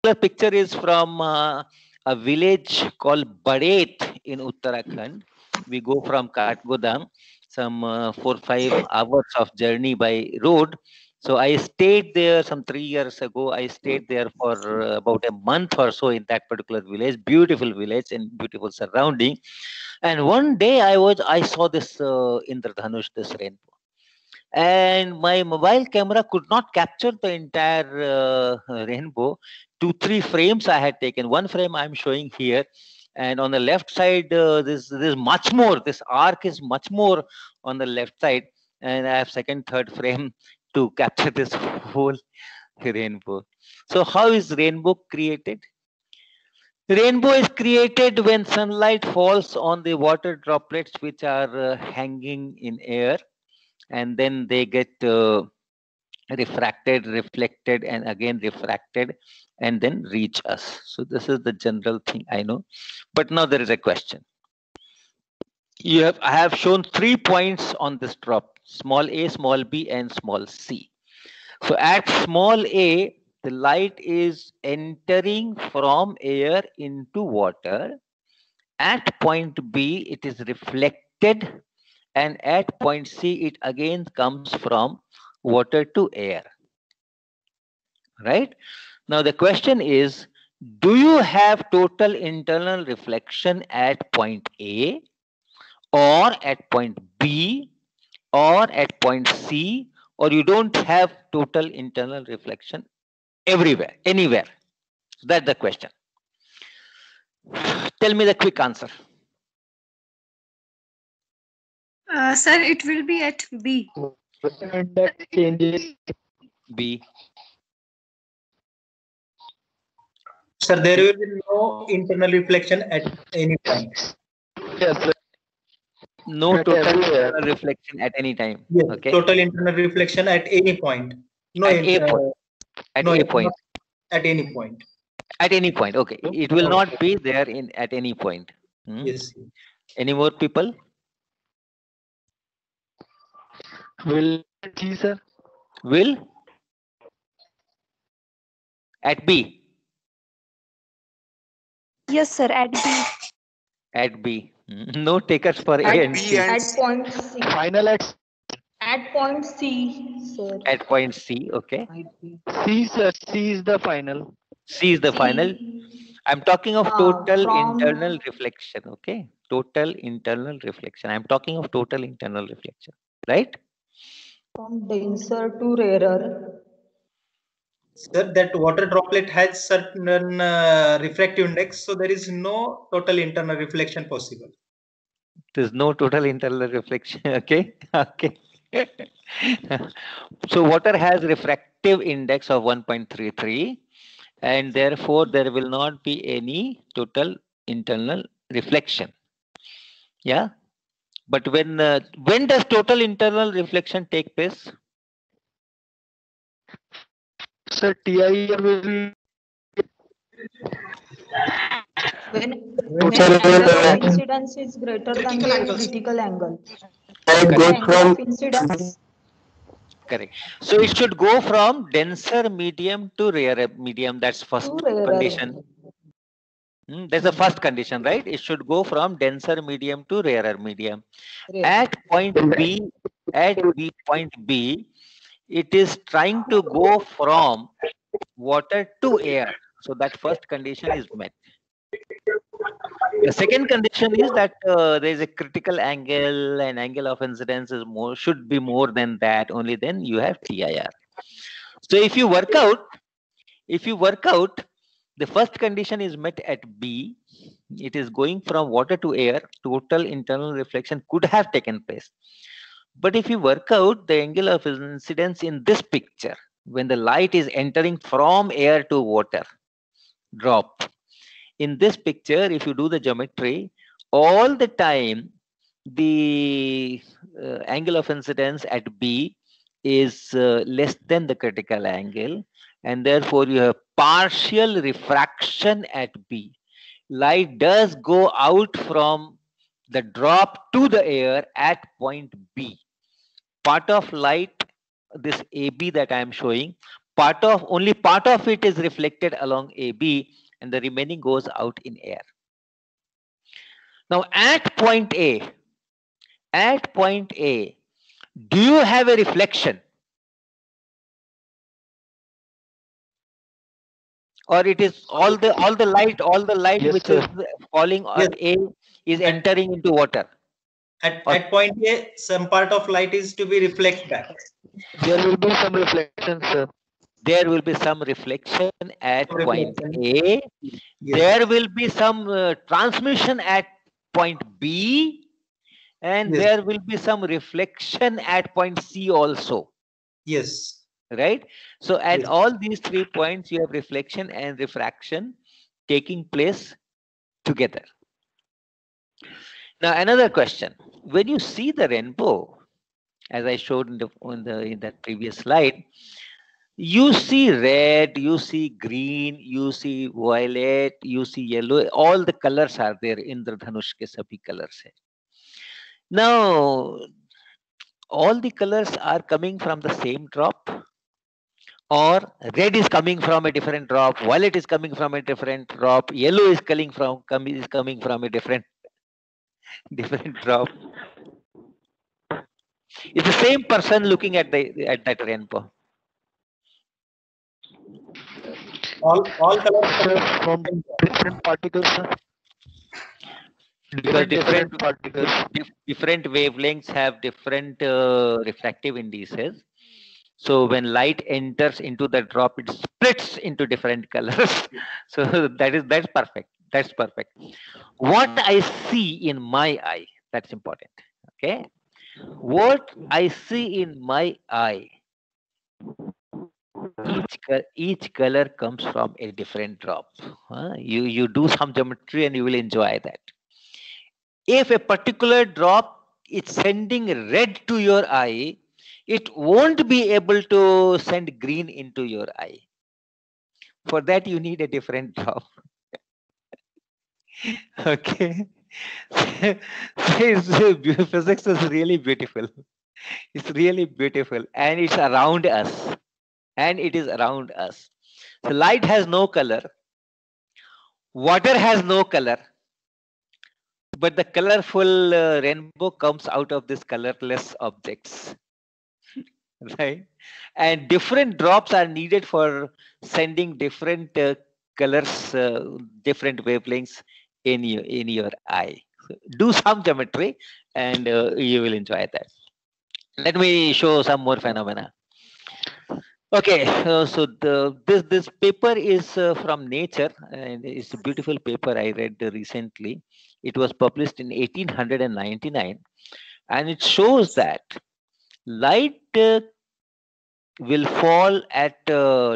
[SPEAKER 1] The picture is from a village called Baret in Uttarakhand. We go from Kathgodam, some 4-5 hours of journey by road. So I stayed there some 3 years ago. I stayed there for about a month or so in that particular village. Beautiful village and beautiful surrounding. And one day I saw this Indradhanush, this rainbow. And my mobile camera could not capture the entire rainbow. 2-3 frames I had taken. One frame I'm showing here, and on the left side, this much more. This arc is much more on the left side, and I have second, third frame to capture this whole rainbow. So how is rainbow created? Rainbow is created when sunlight falls on the water droplets which are hanging in air, and then they get refracted, reflected, and again refracted, and then reach us. So this is the general thing I know. But now there is a question. I have shown 3 points on this drop: small a, small b, and small c. So at small a, the light is entering from air into water. At point B, it is reflected, and at point C, it again comes from water to air. Right? Now the question is, do you have total internal reflection at point A or at point B, or at point C, or you don't have total internal reflection everywhere, anywhere? That's the question. Tell me the quick answer.
[SPEAKER 8] Sir, it will be at B.
[SPEAKER 5] Index changes.
[SPEAKER 1] B.
[SPEAKER 9] Sir, there will be no internal reflection at any point.
[SPEAKER 5] Yes, sir.
[SPEAKER 1] No
[SPEAKER 5] At
[SPEAKER 1] total
[SPEAKER 5] everywhere.
[SPEAKER 1] internal reflection at any time.
[SPEAKER 9] Yes,
[SPEAKER 1] Okay.
[SPEAKER 9] total internal reflection at any point. No,
[SPEAKER 1] At A point. At
[SPEAKER 9] no,
[SPEAKER 1] A
[SPEAKER 9] it's
[SPEAKER 1] point.
[SPEAKER 9] not at any point.
[SPEAKER 1] At any point. Okay. It will not be there in at any point. Hmm?
[SPEAKER 9] Yes.
[SPEAKER 1] Any more people?
[SPEAKER 5] Will G, sir?
[SPEAKER 1] Will? At B.
[SPEAKER 10] Yes, sir, at B.
[SPEAKER 1] At B. No takers for A
[SPEAKER 6] At
[SPEAKER 1] and C.
[SPEAKER 6] At point C.
[SPEAKER 5] Final
[SPEAKER 6] At point C, sir.
[SPEAKER 1] At point C. Okay.
[SPEAKER 5] C, sir. C is the final.
[SPEAKER 1] C is the
[SPEAKER 6] C.
[SPEAKER 1] final. I'm talking of total
[SPEAKER 6] From
[SPEAKER 1] internal reflection. Okay. Total internal reflection. I'm talking of total internal reflection. Right?
[SPEAKER 6] from denser to rarer.
[SPEAKER 9] Sir, that water droplet has certain refractive index, so there is no total internal reflection possible.
[SPEAKER 1] There's no total internal reflection. Okay. Okay. So water has refractive index of 1.33, and therefore there will not be any total internal reflection. Yeah. But when does total internal reflection take place?
[SPEAKER 5] Sir, TIR will be
[SPEAKER 6] When
[SPEAKER 5] Sir,
[SPEAKER 6] angle of incidence is greater than
[SPEAKER 2] Critical
[SPEAKER 6] the
[SPEAKER 2] angles.
[SPEAKER 6] critical angle.
[SPEAKER 1] Correct.
[SPEAKER 6] The angle of incidence.
[SPEAKER 1] Correct. So it should go from denser medium to rarer medium. That's first
[SPEAKER 6] To rarer.
[SPEAKER 1] condition. That's the first condition, right? It should go from denser medium to rarer medium.
[SPEAKER 6] Rarer.
[SPEAKER 1] At point B, point B, it is trying to go from water to air. So that first condition is met. The second condition is that there is a critical angle, and angle of incidence is more, should be more than that. Only then you have TIR. So if you work out, the first condition is met at B. It is going from water to air. Total internal reflection could have taken place. But if you work out the angle of incidence in this picture, when the light is entering from air to water drop, in this picture, if you do the geometry, all the time the angle of incidence at B is less than the critical angle, and therefore you have partial refraction at B. Light does go out from the drop to the air at point B. Part of light, this AB that I am showing, only part of it is reflected along AB, and the remaining goes out in air. Now at point A, do you have a reflection? Or it is all the light
[SPEAKER 5] Yes,
[SPEAKER 1] which
[SPEAKER 5] sir.
[SPEAKER 1] is falling on
[SPEAKER 9] Yes.
[SPEAKER 1] A is entering into water.
[SPEAKER 9] At point A, some part of light is to be reflected back.
[SPEAKER 5] There will be some reflection, sir.
[SPEAKER 1] There will be some reflection at point
[SPEAKER 9] Reflection.
[SPEAKER 1] A.
[SPEAKER 9] Yes.
[SPEAKER 1] There will be some transmission at point B, and
[SPEAKER 9] Yes.
[SPEAKER 1] there will be some reflection at point C also,
[SPEAKER 9] Yes.
[SPEAKER 1] right? So at
[SPEAKER 9] Yes.
[SPEAKER 1] all these 3 points, you have reflection and refraction taking place together. Now another question: when you see the rainbow, as I showed in that previous slide, you see red, you see green, you see violet, you see yellow. All the colors are there. Indradhanush ke sabhi colors hai. Now, all the colors are coming from the same drop, or red is coming from a different drop, violet is coming from a different drop, yellow is coming from a different drop. It's the same person looking at that rainbow.
[SPEAKER 9] All colors
[SPEAKER 5] Sir, from different particles, sir.
[SPEAKER 1] because different
[SPEAKER 5] particles.
[SPEAKER 1] different wavelengths have different refractive indices. So when light enters into the drop, it splits into different colors. So that's perfect. That's perfect. What I see in my eye, that's important. Okay. What I see in my eye, each color comes from a different drop. You do some geometry and you will enjoy that. If a particular drop is sending red to your eye, it won't be able to send green into your eye. For that, you need a different drop. Okay. Physics is really beautiful. It's really beautiful, and it's around us. And it is around us. So light has no color. Water has no color. But the colorful rainbow comes out of these colorless objects. Right? And different drops are needed for sending different colors, different wavelengths in your eye. So do some geometry and you will enjoy that. Let me show some more phenomena. Okay, so this paper is from Nature, and it's a beautiful paper I read recently. It was published in 1899, and it shows that light will fall at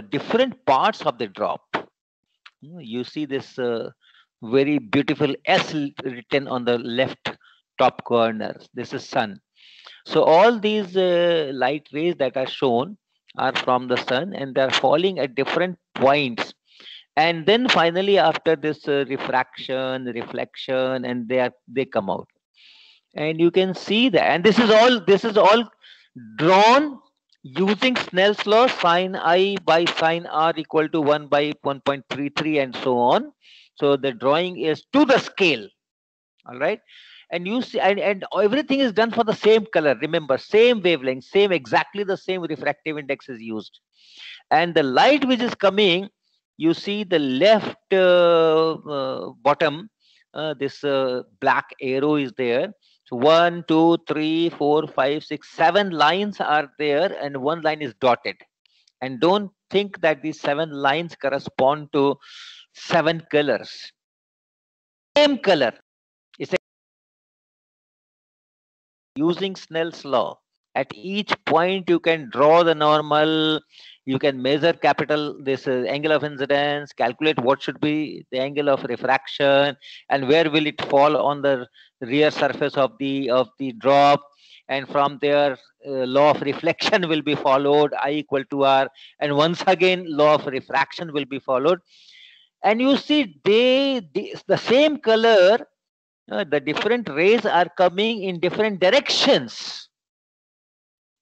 [SPEAKER 1] different parts of the drop. You see this very beautiful S written on the left top corner. This is sun. So all these light rays that are shown are from the sun, and they're falling at different points. And then finally, after this refraction, reflection, and they come out. And you can see that. And this is all drawn using Snell's law, sin I by sin R equal to 1 by 1.33 and so on. So the drawing is to the scale. All right. And you see, and everything is done for the same color. Remember, same wavelength, exactly the same refractive index is used. And the light which is coming, you see the left bottom, this black arrow is there. So 1, 2, 3, 4, 5, 6, 7 lines are there, and one line is dotted. And don't think that these 7 lines correspond to 7 colors. Same color. Using Snell's law. At each point, you can draw the normal, you can measure this angle of incidence, calculate what should be the angle of refraction, and where will it fall on the rear surface of the drop. And from there, law of reflection will be followed, I equal to R. And once again, law of refraction will be followed. And you see, the same color, the different rays are coming in different directions.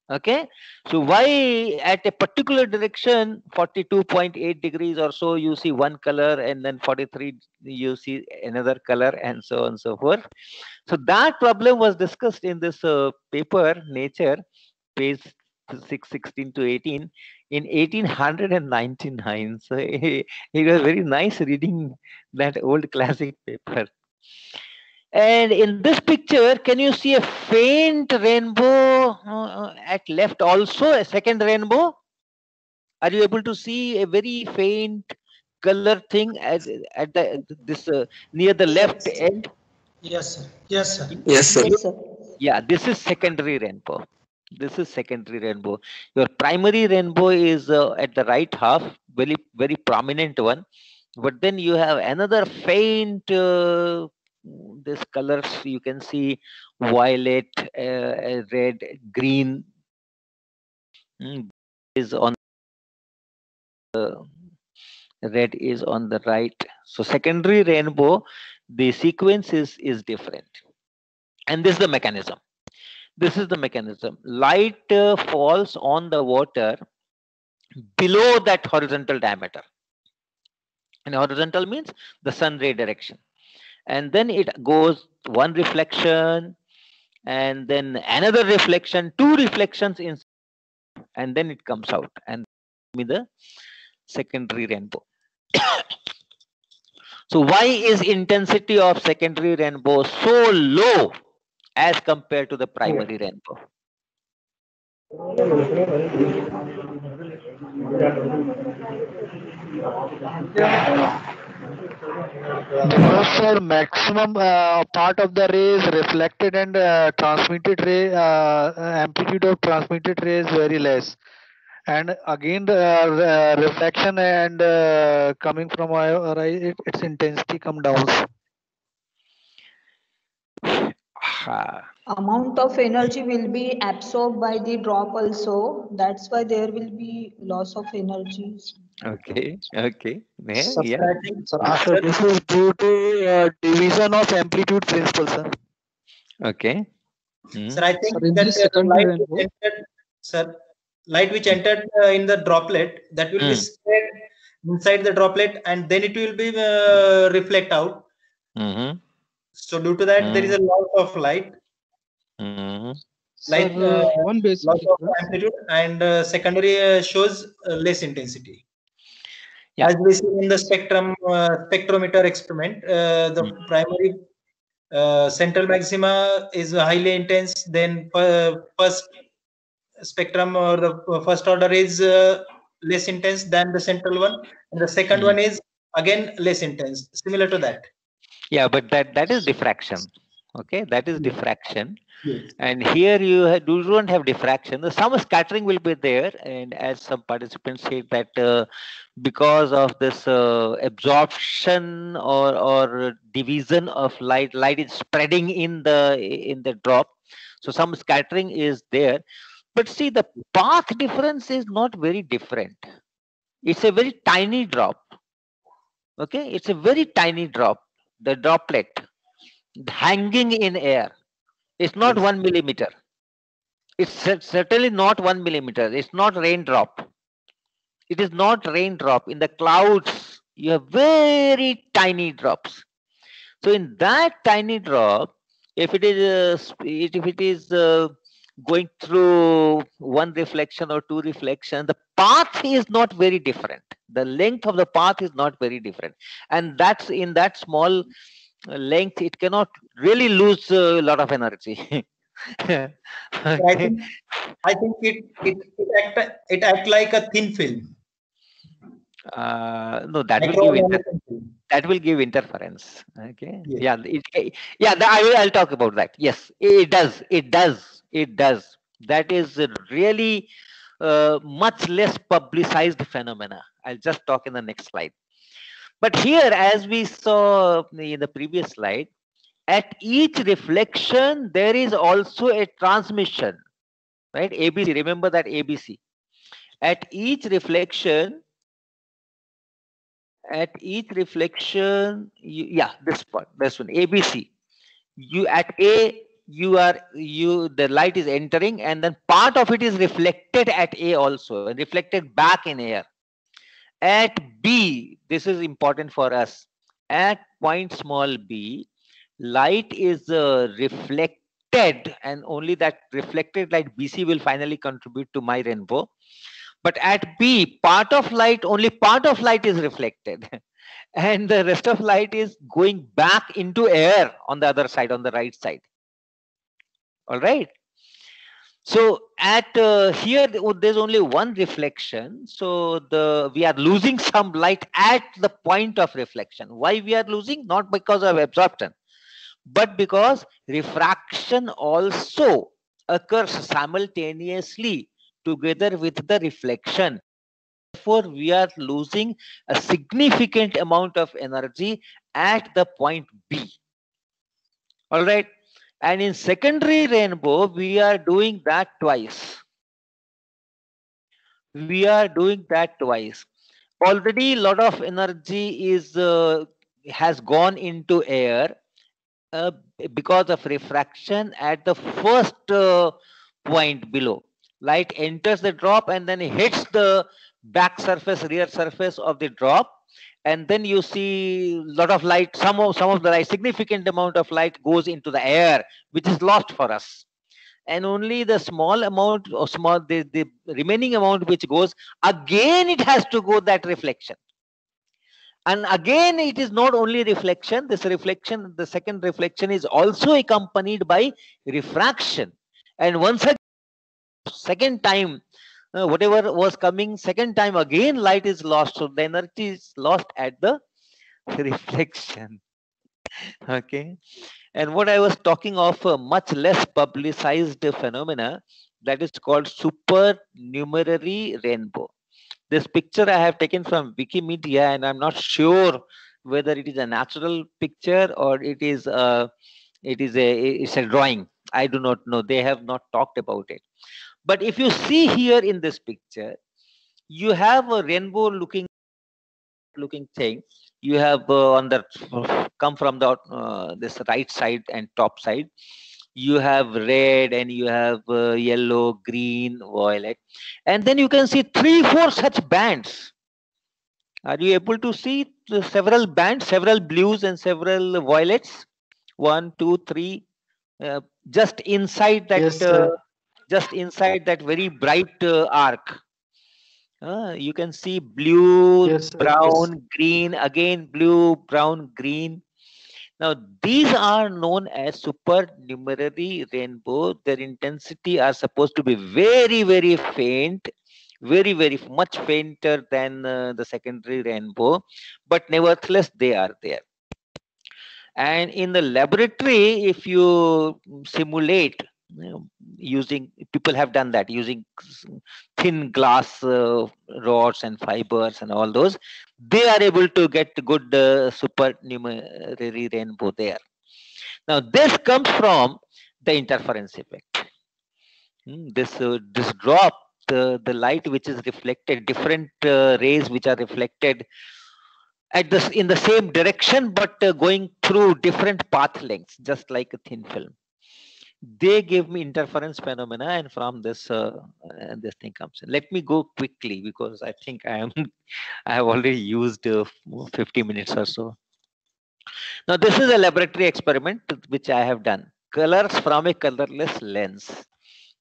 [SPEAKER 1] Okay, so why at a particular direction 42.8 degrees or so you see one color, and then 43 you see another color, and so on and so forth. So that problem was discussed in this paper, Nature, page 616 to 18 in 1899. So it was very nice reading that old classic paper. And in this picture, can you see a faint rainbow at left also, a second rainbow? Are you able to see a very faint color thing at this near the left end?
[SPEAKER 2] Yes, sir. Yes, sir.
[SPEAKER 9] Yes, sir.
[SPEAKER 6] Yes, sir.
[SPEAKER 1] Yeah, this is secondary rainbow. This is secondary rainbow. Your primary rainbow is at the right half, very, very prominent one. But then you have another faint this colors you can see, violet, red, green is on red is on the right. So secondary rainbow, the sequence is different. And this is the mechanism. This is the mechanism. Light falls on the water below that horizontal diameter. And horizontal means the sun ray direction. And then it goes one reflection, and then another reflection, 2 reflections in, and then it comes out, and the secondary rainbow. So why is intensity of secondary rainbow so low as compared to the primary rainbow?
[SPEAKER 5] Because sir, maximum part of the ray is reflected and transmitted ray amplitude of transmitted ray is very less, and again the reflection and coming from our eye, its intensity come down.
[SPEAKER 6] Amount of energy will be absorbed by the drop also. That's why there will be loss of energy.
[SPEAKER 1] Okay, okay. Yeah,
[SPEAKER 9] So,
[SPEAKER 1] yeah.
[SPEAKER 9] I think
[SPEAKER 5] So this is due to division of amplitude principle, sir.
[SPEAKER 1] Okay.
[SPEAKER 9] Sir, I think
[SPEAKER 3] Sir, in
[SPEAKER 9] that
[SPEAKER 3] this secondary rainbow,
[SPEAKER 9] light which entered in the droplet, that will be spread inside the droplet and then it will be reflect out.
[SPEAKER 1] Mm-hmm.
[SPEAKER 9] So due to that, there is a loss of light. Light
[SPEAKER 3] one basic
[SPEAKER 9] loss of
[SPEAKER 3] difference.
[SPEAKER 9] amplitude, and secondary shows less intensity.
[SPEAKER 1] Yeah.
[SPEAKER 9] As we see in the spectrometer experiment, the primary central maxima is highly intense. Then first spectrum or the first order is less intense than the central one, and the second one is again less intense, similar to that.
[SPEAKER 1] Yeah, but that is diffraction. Okay, that is diffraction.
[SPEAKER 9] Yes.
[SPEAKER 1] And here you don't have diffraction. Some scattering will be there, and as some participants said that because of this absorption or division of light is spreading in the drop, so some scattering is there. But see, the path difference is not very different. It's a very tiny drop. Okay, it's a very tiny drop. The droplet hanging in air. It's not 1 millimeter. It's certainly not 1 millimeter. It's not raindrop. It is not raindrop. In the clouds, you have very tiny drops. So in that tiny drop, if it is going through one reflection or two reflection, the path is not very different. The length of the path is not very different, and that's in that small length, it cannot really lose a lot of energy. Okay.
[SPEAKER 9] I think it act like a thin film.
[SPEAKER 1] No, that will give interference. Okay.
[SPEAKER 9] Yes.
[SPEAKER 1] Yeah, I'll talk about that. Yes, it does. That is really much less publicized phenomena. I'll just talk in the next slide. But here, as we saw in the previous slide, at each reflection, there is also a transmission, right? ABC, remember that ABC. At each reflection, this one, ABC. You at A, the light is entering, and then part of it is reflected at A also, and reflected back in air. At B, this is important for us. At point small b, light is reflected, and only that reflected light BC will finally contribute to my rainbow. But at B, only part of light is reflected, and the rest of light is going back into air on the other side, on the right side. All right. So at here, there's only one reflection. So we are losing some light at the point of reflection. Why we are losing? Not because of absorption, but because refraction also occurs simultaneously together with the reflection. Therefore, we are losing a significant amount of energy at the point B. All right. And in secondary rainbow, we are doing that twice. Already, a lot of energy has gone into air because of refraction at the first point below. Light enters the drop and then it hits the back surface, rear surface of the drop. And then you see a lot of light, some of the light, significant amount of light goes into the air, which is lost for us. And only the small amount or the remaining amount which goes, again it has to go that reflection. And again, it is not only reflection. This reflection, the second reflection, is also accompanied by refraction. And once again, second time, whatever was coming second time, again light is lost. So the energy is lost at the reflection. Okay. And what I was talking of, a much less publicized phenomena, that is called supernumerary rainbow. This picture I have taken from Wikimedia, and I'm not sure whether it is a natural picture or it's a drawing. I do not know. They have not talked about it. But if you see here in this picture, you have a rainbow looking thing. You have on the come from the this right side and top side. You have red and you have yellow, green, violet, and then you can see 3-4 such bands. Are you able to see several bands, several blues and several violets? 1, 2, 3. Just inside that,
[SPEAKER 5] Yes, sir.
[SPEAKER 1] just inside that very bright arc. You can see blue,
[SPEAKER 5] Yes, sir.
[SPEAKER 1] brown, green, again blue, brown, green. Now, these are known as supernumerary rainbow. Their intensity are supposed to be very, very faint, very, very much fainter than the secondary rainbow, but nevertheless, they are there. And in the laboratory, if you simulate, using, people have done that using thin glass rods and fibers and all those, they are able to get good supernumerary rainbow there. Now this comes from the interference effect. This drop, the light which is reflected, different rays which are reflected at this in the same direction, but going through different path lengths, just like a thin film. They give me interference phenomena, and from this this thing comes in. Let me go quickly because I think I have already used 50 minutes or so. Now this is a laboratory experiment which I have done. Colors from a colorless lens.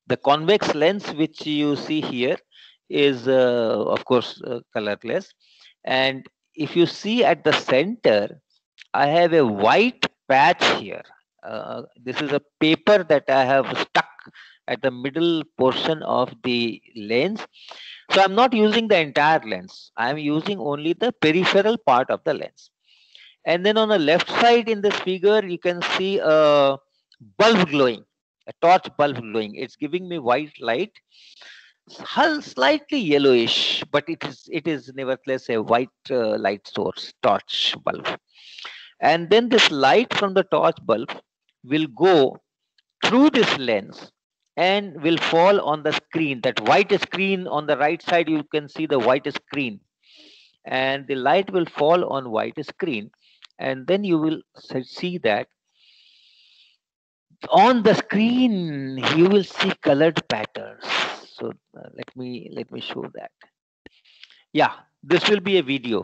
[SPEAKER 1] The convex lens which you see here is of course colorless, and if you see at the center, I have a white patch here. This is a paper that I have stuck at the middle portion of the lens. So I'm not using the entire lens. I'm using only the peripheral part of the lens. And then on the left side in this figure, you can see a bulb glowing, a torch bulb glowing. It's giving me white light, slightly yellowish, but it is nevertheless a white light source, torch bulb. And then this light from the torch bulb will go through this lens and will fall on the screen. That white screen on the right side, you can see the white screen. And the light will fall on white screen. And then you will see that on the screen, you will see colored patterns. So let me show that. Yeah, this will be a video.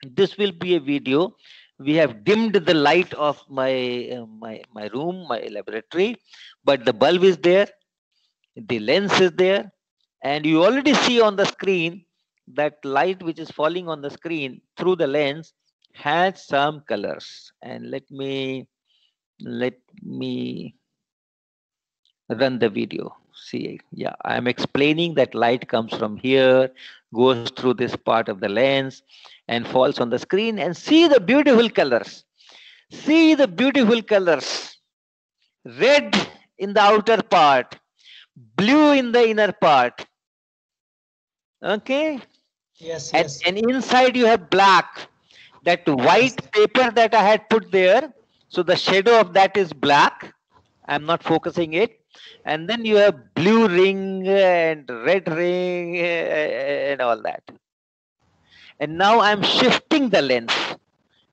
[SPEAKER 1] This will be a video. We have dimmed the light of my my room, my laboratory, but the bulb is there, the lens is there, and you already see on the screen that light which is falling on the screen through the lens has some colors. And let me run the video. See, yeah, I'm explaining that light comes from here, goes through this part of the lens and falls on the screen, and see the beautiful colors. See the beautiful colors. Red in the outer part, blue in the inner part. Okay.
[SPEAKER 2] Yes,
[SPEAKER 1] and,
[SPEAKER 2] yes.
[SPEAKER 1] and inside you have black. That white paper that I had put there, so the shadow of that is black. I'm not focusing it. And then you have blue ring and red ring and all that. And now I'm shifting the lens.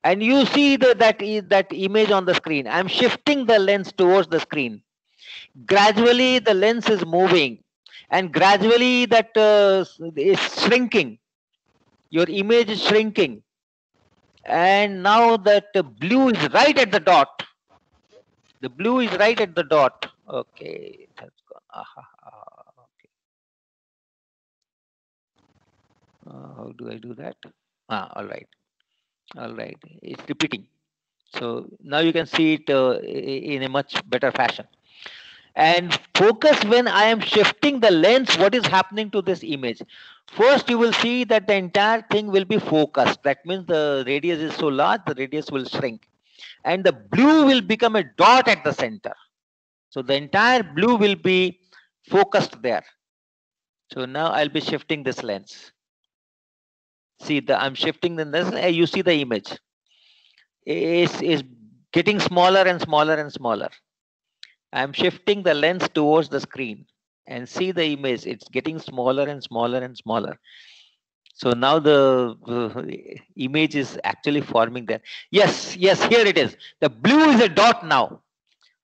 [SPEAKER 1] And you see that image on the screen. I'm shifting the lens towards the screen. Gradually the lens is moving, and gradually that is shrinking. Your image is shrinking. And now that blue is right at the dot. The blue is right at the dot. Okay, that's gone. Okay. How do I do that? All right. All right, it's repeating. So now you can see it in a much better fashion. And focus when I am shifting the lens, what is happening to this image? First, you will see that the entire thing will be focused. That means the radius is so large, the radius will shrink. And the blue will become a dot at the center. So the entire blue will be focused there. So now I'll be shifting this lens. See, I'm shifting the lens, you see the image. Is getting smaller and smaller and smaller. I'm shifting the lens towards the screen and see the image. It's getting smaller and smaller and smaller. So now the image is actually forming there. Yes, here it is. The blue is a dot now.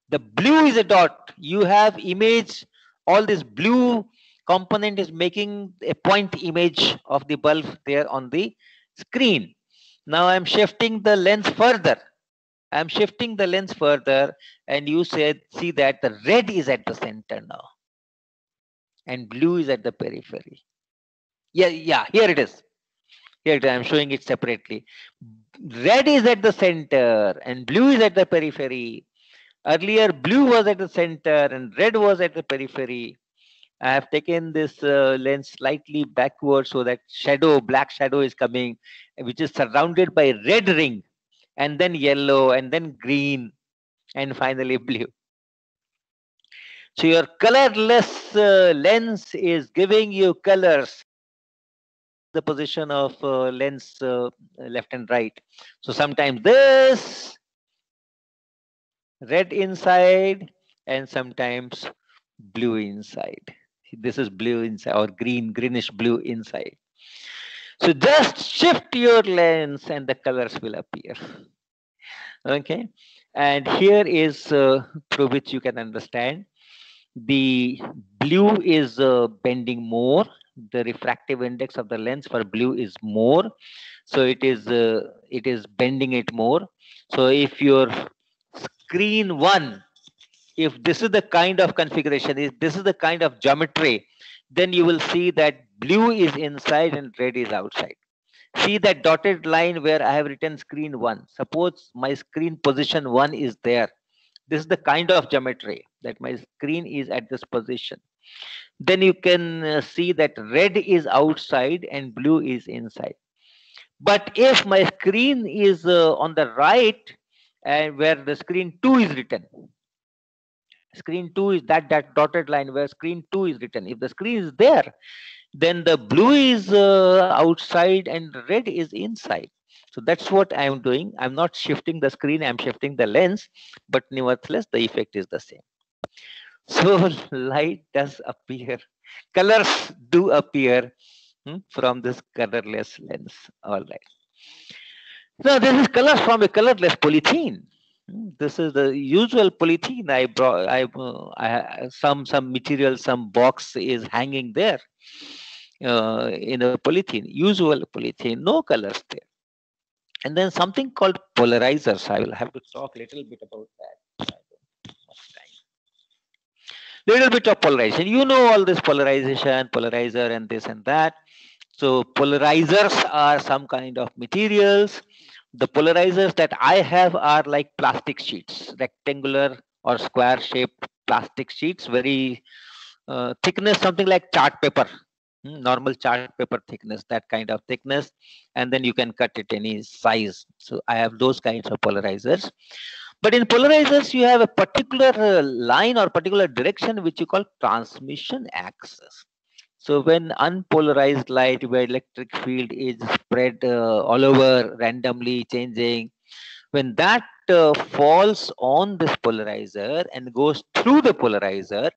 [SPEAKER 1] The blue is a dot. You have image, all this blue component is making a point image of the bulb there on the screen. Now I'm shifting the lens further. I'm shifting the lens further, and you see that the red is at the center now, and blue is at the periphery. Yeah, here it is. Here it is. I'm showing it separately. Red is at the center, and blue is at the periphery. Earlier, blue was at the center, and red was at the periphery. I have taken this lens slightly backward so that black shadow is coming, which is surrounded by red ring, and then yellow, and then green, and finally blue. So your colorless lens is giving you colors. The position of lens left and right. So sometimes this red inside and sometimes blue inside. This is blue inside or greenish blue inside. So just shift your lens and the colors will appear. Okay, and here is through which you can understand the blue is bending more. The refractive index of the lens for blue is more, so it is bending it more. So if your screen one, if this is the kind of configuration, if this is the kind of geometry, then you will see that blue is inside and red is outside. See that dotted line where I have written screen one. Suppose my screen position one is there. This is the kind of geometry that my screen is at this position. Then you can see that red is outside and blue is inside. But if my screen is on the right and where the screen 2 is written, screen 2 is that dotted line where screen 2 is written. If the screen is there, then the blue is outside and red is inside. So that's what I am doing. I'm not shifting the screen, I'm shifting the lens, but nevertheless, the effect is the same. So light does appear, colors do appear from this colorless lens. All right. Now this is colors from a colorless polythene. This is the usual polythene. I brought some material, some box is hanging there in a polythene, usual polythene, no colors there. And then something called polarizers. I will have to talk a little bit about that. Little bit of polarization. You know all this polarization, polarizer, and this and that. So polarizers are some kind of materials. The polarizers that I have are like plastic sheets, rectangular or square shaped plastic sheets, very thickness, something like chart paper, normal chart paper thickness, that kind of thickness. And then you can cut it any size. So I have those kinds of polarizers. But in polarizers, you have a particular line or particular direction which you call transmission axis. So when unpolarized light, where electric field is spread all over, randomly changing, when that falls on this polarizer and goes through the polarizer,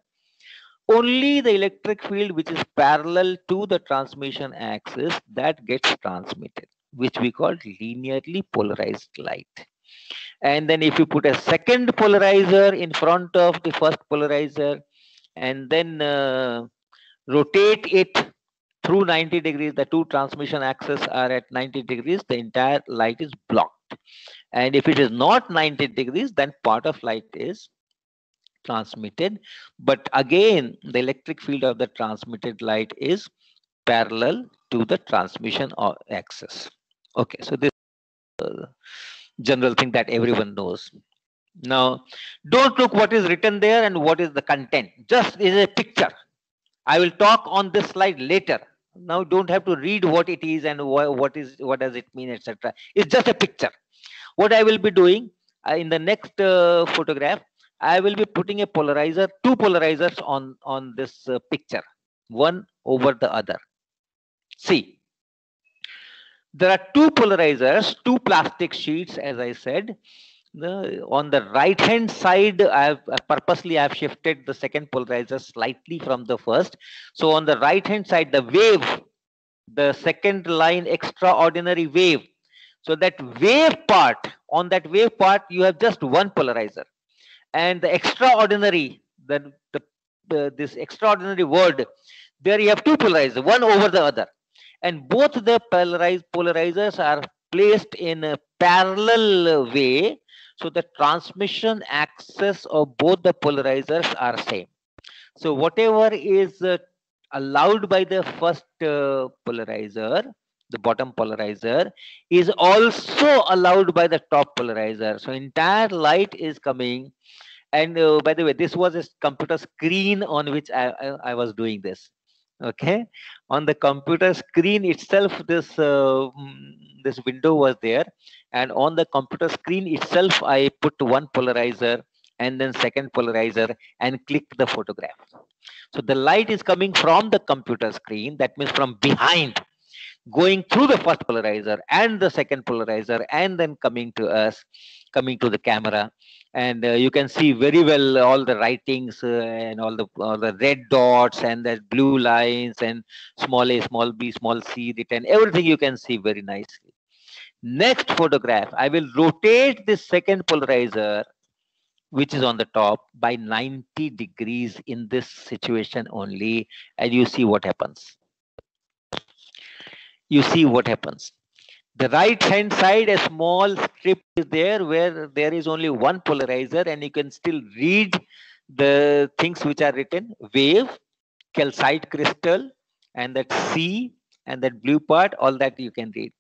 [SPEAKER 1] only the electric field which is parallel to the transmission axis that gets transmitted, which we call linearly polarized light. And then if you put a second polarizer in front of the first polarizer and then rotate it through 90 degrees, the two transmission axes are at 90 degrees, the entire light is blocked. And if it is not 90 degrees, then part of light is transmitted. But again, the electric field of the transmitted light is parallel to the transmission axis. Okay, so this general thing that everyone knows. Now, don't look what is written there and what is the content. Just is a picture. I will talk on this slide later. Now, don't have to read what it is and what does it mean, etc. It's just a picture. What I will be doing in the next photograph, I will be putting a polarizer, two polarizers on this picture, one over the other. See, there are two polarizers, two plastic sheets, as I said. On the right hand side, I have shifted the second polarizer slightly from the first. So on the right hand side, the wave, the second line, extraordinary wave. So that wave part, on that wave part, you have just one polarizer. And the extraordinary, this extraordinary word, there you have two polarizers, one over the other. And both the polarizers are placed in a parallel way. So the transmission axis of both the polarizers are same. So whatever is allowed by the first polarizer, the bottom polarizer, is also allowed by the top polarizer. So entire light is coming. And by the way, this was a computer screen on which I was doing this. Okay, on the computer screen itself, this window was there, and on the computer screen itself, I put one polarizer and then second polarizer and click the photograph. So the light is coming from the computer screen, that means from behind, going through the first polarizer and the second polarizer, and then coming to us, coming to the camera. And you can see very well all the writings and all the red dots and the blue lines and small a, small b, small c written, everything you can see very nicely. Next photograph, I will rotate this second polarizer, which is on the top, by 90 degrees in this situation only, and you see what happens. You see what happens. The right hand side, a small strip is there where there is only one polarizer, and you can still read the things which are written: wave, calcite crystal, and that C and that blue part, all that you can read.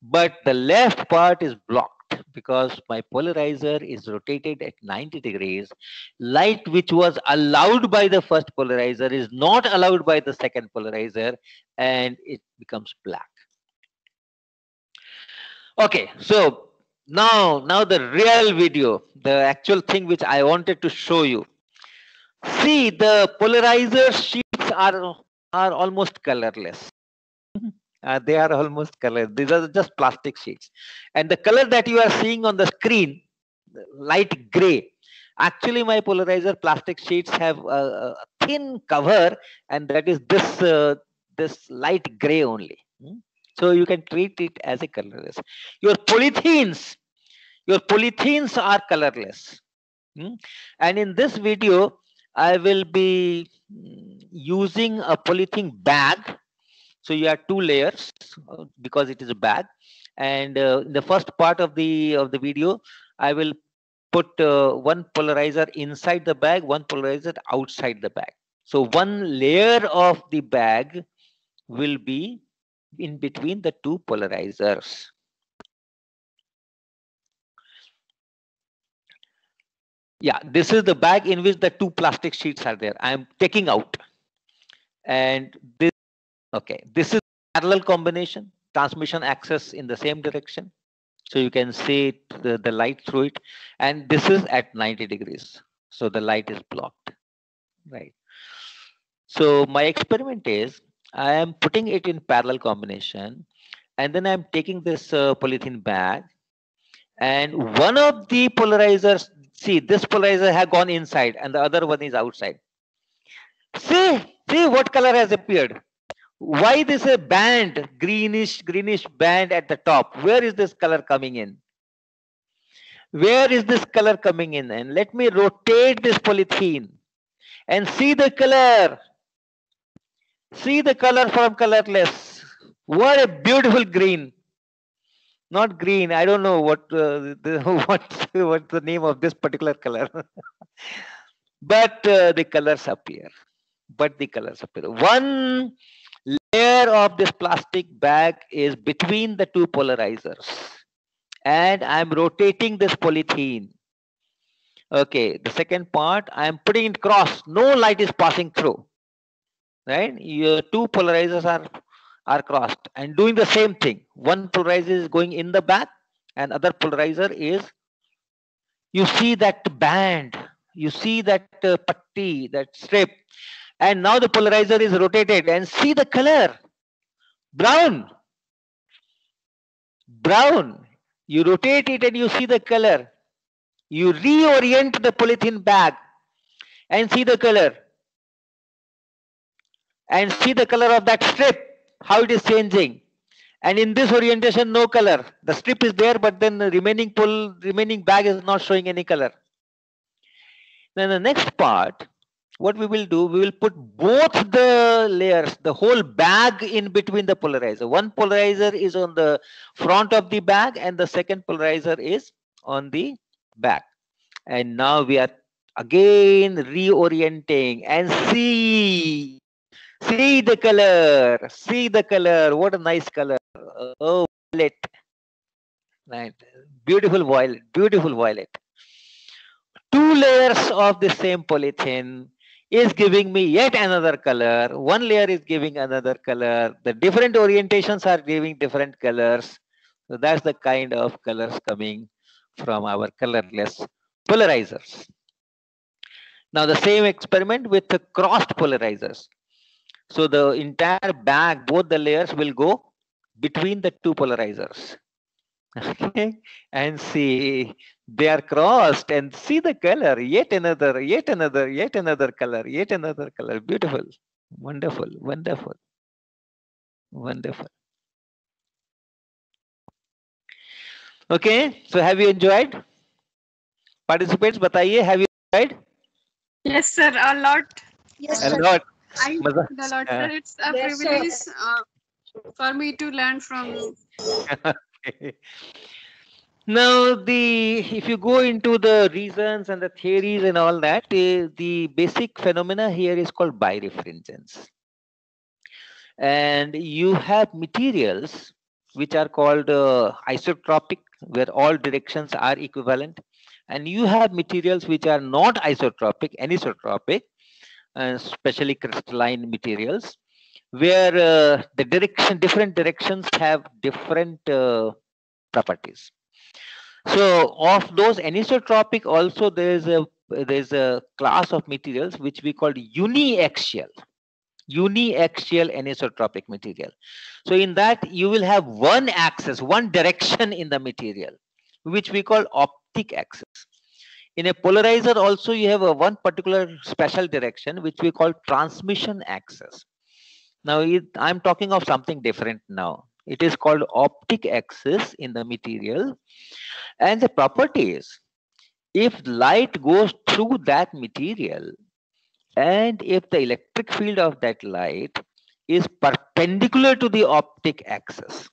[SPEAKER 1] But the left part is blocked because my polarizer is rotated at 90 degrees. Light which was allowed by the first polarizer is not allowed by the second polarizer, and it becomes black. Okay, so now the real video, the actual thing which I wanted to show you. See, the polarizer sheets are almost colorless. They are almost colorless. These are just plastic sheets. And the color that you are seeing on the screen, light gray. Actually, my polarizer plastic sheets have a thin cover, and that is this light gray only. So you can treat it as a colorless. Your polythenes are colorless. And in this video, I will be using a polythene bag. So you have two layers because it is a bag. And in the first part of the video, I will put one polarizer inside the bag, one polarizer outside the bag. So one layer of the bag will be in between the two polarizers. Yeah, this is the bag in which the two plastic sheets are there. I am taking out. And this, okay, this is parallel combination, transmission axis in the same direction. So you can see the light through it. And this is at 90 degrees. So the light is blocked, right? So my experiment is, I am putting it in parallel combination, and then I'm taking this polythene bag, and one of the polarizers, see, this polarizer has gone inside and the other one is outside. See what color has appeared. Why this a band, greenish band at the top? Where is this color coming in? Where is this color coming in? And let me rotate this polythene and see the color. See the color from colorless. What a beautiful green. Not green. I don't know what's the name of this particular color. But the colors appear. One layer of this plastic bag is between the two polarizers, and I'm rotating this polythene. Okay, the second part, I'm putting it cross. No light is passing through. Right? Your two polarizers are crossed and doing the same thing. One polarizer is going in the back, and other polarizer is, you see that band, you see that patti, that strip, and now the polarizer is rotated, and see the color, brown. Brown. You rotate it and you see the color. You reorient the polythene bag and see the color. And see the color of that strip, how it is changing. And in this orientation, no color. The strip is there, but then the remaining bag is not showing any color. Then the next part, what we will do, we will put both the layers, the whole bag in between the polarizer. One polarizer is on the front of the bag and the second polarizer is on the back. And now we are again reorienting and see the color, see the color. What a nice color. Oh, violet. Right. Beautiful violet, beautiful violet. Two layers of the same polythene is giving me yet another color. One layer is giving another color. The different orientations are giving different colors. So that's the kind of colors coming from our colorless polarizers. Now the same experiment with the crossed polarizers. So the entire bag, both the layers will go between the two polarizers. Okay, and see, they are crossed and see the color, yet another color, yet another color. Beautiful, wonderful, wonderful, wonderful. Okay, so have you enjoyed? Participants, bataiye, have you enjoyed?
[SPEAKER 8] Yes, sir, a lot.
[SPEAKER 6] Yes,
[SPEAKER 1] A
[SPEAKER 6] sir.
[SPEAKER 1] lot.
[SPEAKER 8] I
[SPEAKER 1] Maza-
[SPEAKER 8] a lot, sir. It's a
[SPEAKER 6] Yes, sir.
[SPEAKER 8] privilege for me to learn from you.
[SPEAKER 1] Okay. Now, if you go into the reasons and the theories and all that, the basic phenomena here is called birefringence. And you have materials which are called isotropic, where all directions are equivalent. And you have materials which are not isotropic, anisotropic, especially crystalline materials, where different directions have different properties. So of those anisotropic, also there's a class of materials which we call uniaxial anisotropic material. So in that you will have one axis, one direction in the material, which we call optic axis. In a polarizer also you have a one particular special direction which we call transmission axis. Now I'm talking of something different now. It is called optic axis in the material. And the property is, if light goes through that material and if the electric field of that light is perpendicular to the optic axis,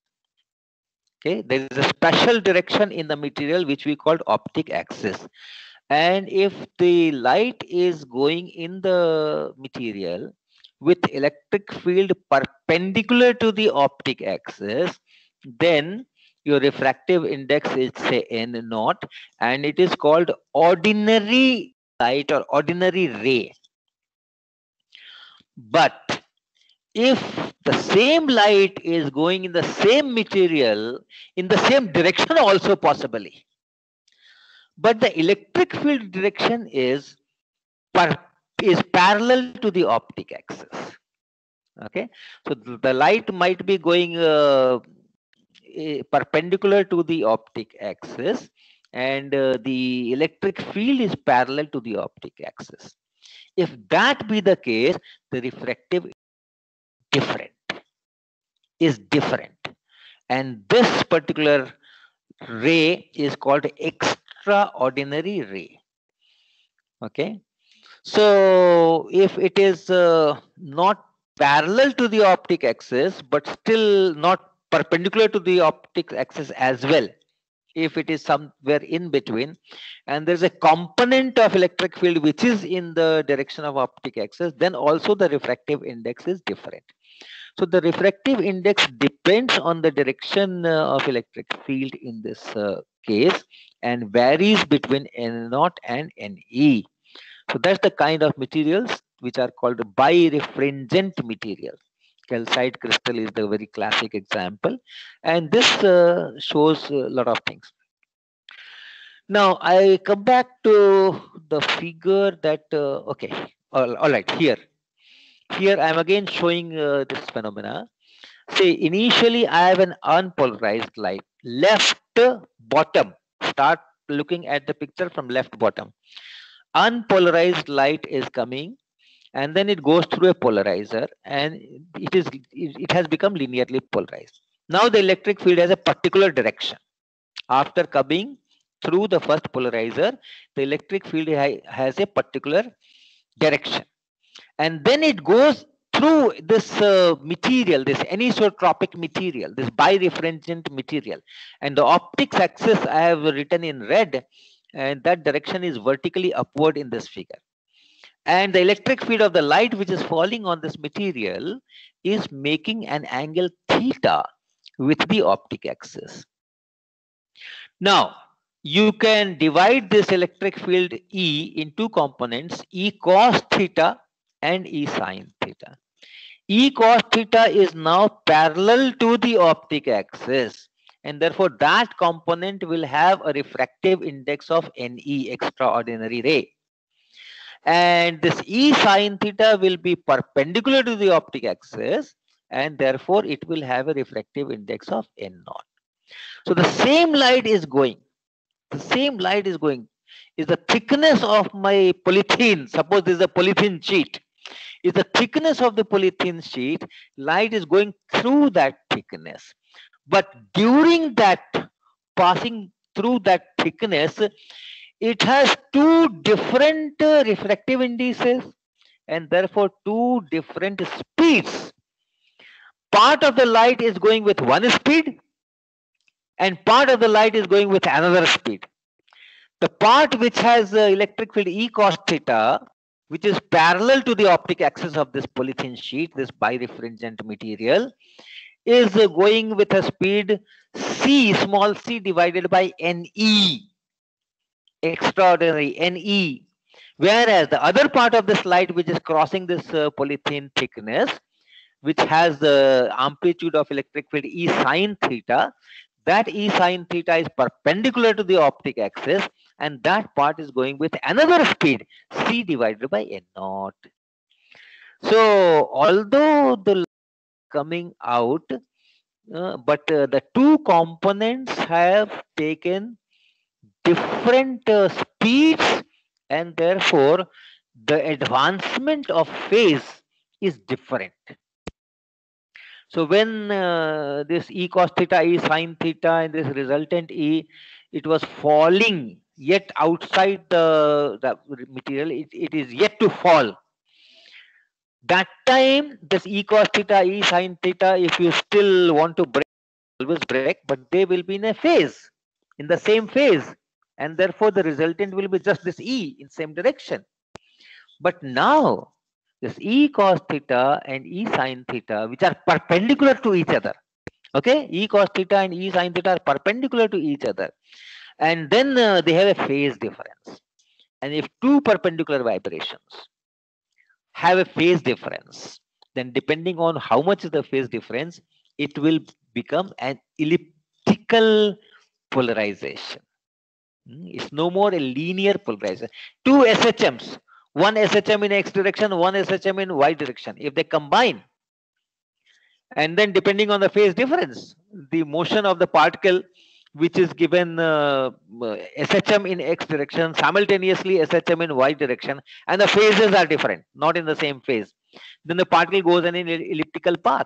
[SPEAKER 1] okay, there is a special direction in the material which we call optic axis. And if the light is going in the material with electric field perpendicular to the optic axis, then your refractive index is say n naught, and it is called ordinary light or ordinary ray. But if the same light is going in the same material in the same direction also possibly, but the electric field direction is parallel to the optic axis. Okay, so the light might be going perpendicular to the optic axis, and the electric field is parallel to the optic axis. If that be the case, the refractive is different, and this particular ray is called extraordinary ray. Okay, so if it is not parallel to the optic axis but still not perpendicular to the optic axis as well, if it is somewhere in between and there's a component of electric field which is in the direction of optic axis, then also the refractive index is different. So the refractive index depends on the direction of electric field in this case and varies between N0 and Ne. So that's the kind of materials which are called birefringent material. Calcite crystal is the very classic example, and this shows a lot of things. Now I come back to the figure that okay, all right, here I am again showing this phenomena. Say initially I have an unpolarized light, left bottom. Start looking at the picture from left bottom. Unpolarized light is coming, and then it goes through a polarizer, and it has become linearly polarized. Now the electric field has a particular direction. After coming through the first polarizer, the electric field has a particular direction, and then it goes through this material, this anisotropic material, this birefringent material, and the optics axis I have written in red, and that direction is vertically upward in this figure. And the electric field of the light which is falling on this material is making an angle theta with the optic axis. Now, you can divide this electric field E in two components, E cos theta and E sin theta. E cos theta is now parallel to the optic axis, and therefore that component will have a refractive index of Ne, extraordinary ray. And this E sin theta will be perpendicular to the optic axis, and therefore it will have a refractive index of N0. So the same light is going. The same light is going. Is the thickness of my polythene. Suppose this is a polythene sheet. Is the thickness of the polythene sheet, light is going through that thickness. But during that, passing through that thickness, it has two different refractive indices and therefore two different speeds. Part of the light is going with one speed and part of the light is going with another speed. The part which has electric field E cos theta, which is parallel to the optic axis of this polythene sheet, this birefringent material, is going with a speed c, small c divided by Ne, extraordinary Ne. Whereas the other part of this light which is crossing this polythene thickness, which has the amplitude of electric field E sin theta, that E sin theta is perpendicular to the optic axis, and that part is going with another speed, c divided by N0. So although the coming out, but the two components have taken different speeds, and therefore the advancement of phase is different. So when this E cos theta, E sin theta, and this resultant E, it was falling yet outside the material, it is yet to fall. That time, this E cos theta, E sin theta, if you still want to break, always break, but they will be in a phase, in the same phase. And therefore, the resultant will be just this E in same direction. But now, this E cos theta and E sin theta, which are perpendicular to each other. Okay, E cos theta and E sin theta are perpendicular to each other. And then they have a phase difference. And if two perpendicular vibrations have a phase difference, then depending on how much is the phase difference, it will become an elliptical polarization. It's no more a linear polarization. Two SHMs, one SHM in X direction, one SHM in Y direction. If they combine, and then depending on the phase difference, the motion of the particle, which is given SHM in X direction, simultaneously SHM in Y direction, and the phases are different, not in the same phase, then the particle goes in an elliptical path.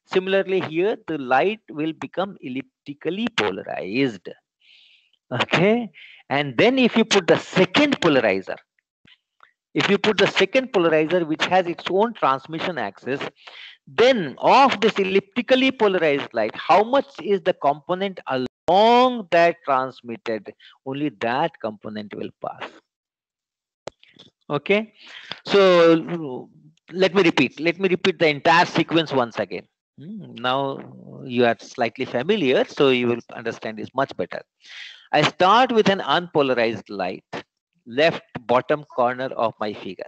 [SPEAKER 1] Similarly here, the light will become elliptically polarized. Okay, and then if you put the second polarizer, which has its own transmission axis, then of this elliptically polarized light, how much is the component along that transmitted? Only that component will pass. Okay, so let me repeat the entire sequence once again. Now you are slightly familiar, so you will understand this much better. I start with an unpolarized light, left bottom corner of my figure.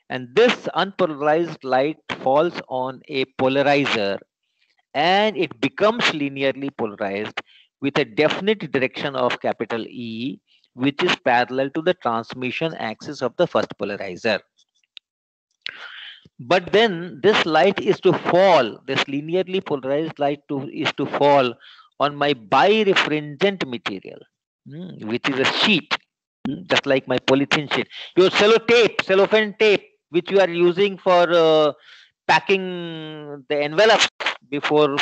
[SPEAKER 1] And this unpolarized light falls on a polarizer and it becomes linearly polarized with a definite direction of capital E, which is parallel to the transmission axis of the first polarizer. But then this light is to fall, this linearly polarized light is to fall on my birefringent material, which is a sheet, just like my polythene sheet. Your cellophane tape, which you are using for packing the envelopes before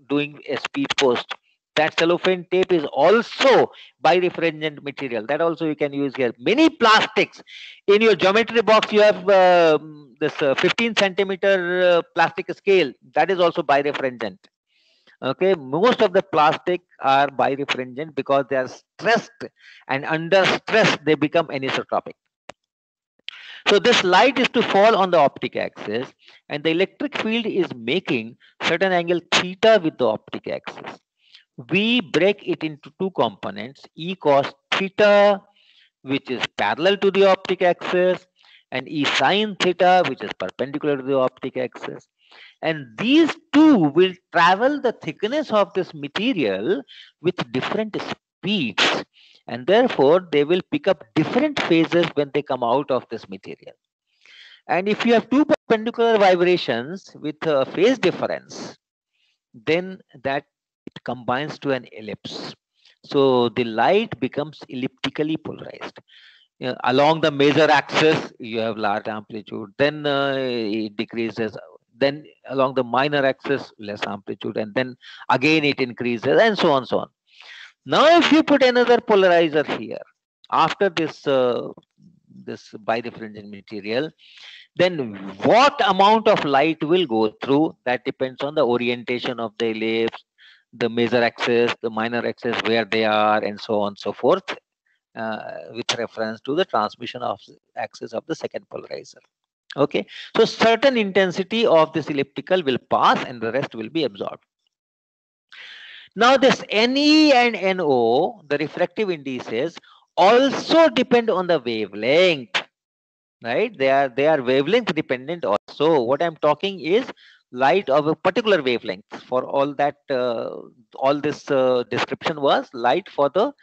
[SPEAKER 1] doing a speed post. That cellophane tape is also birefringent material. That also you can use here. Many plastics. In your geometry box, you have this 15 centimeter plastic scale. That is also birefringent. Okay, most of the plastic are birefringent because they are stressed, and under stress they become anisotropic. So this light is to fall on the optic axis, and the electric field is making certain angle theta with the optic axis. We break it into two components, E cos theta, which is parallel to the optic axis, and E sin theta, which is perpendicular to the optic axis. And these two will travel the thickness of this material with different speeds. And therefore, they will pick up different phases when they come out of this material. And if you have two perpendicular vibrations with a phase difference, then that it combines to an ellipse. So the light becomes elliptically polarized. Along the major axis, you have large amplitude, then it decreases. Then along the minor axis, less amplitude, and then again it increases, and so on, so on. Now, if you put another polarizer here, after this this birefringent material, then what amount of light will go through? That depends on the orientation of the ellipse, the major axis, the minor axis, where they are, and so on, so forth, with reference to the transmission of axis of the second polarizer. Okay, so certain intensity of this elliptical will pass and the rest will be absorbed. Now this Ne and No, the refractive indices, also depend on the wavelength, right? They are wavelength dependent also. What I'm talking is light of a particular wavelength. For all that, all this description was light for the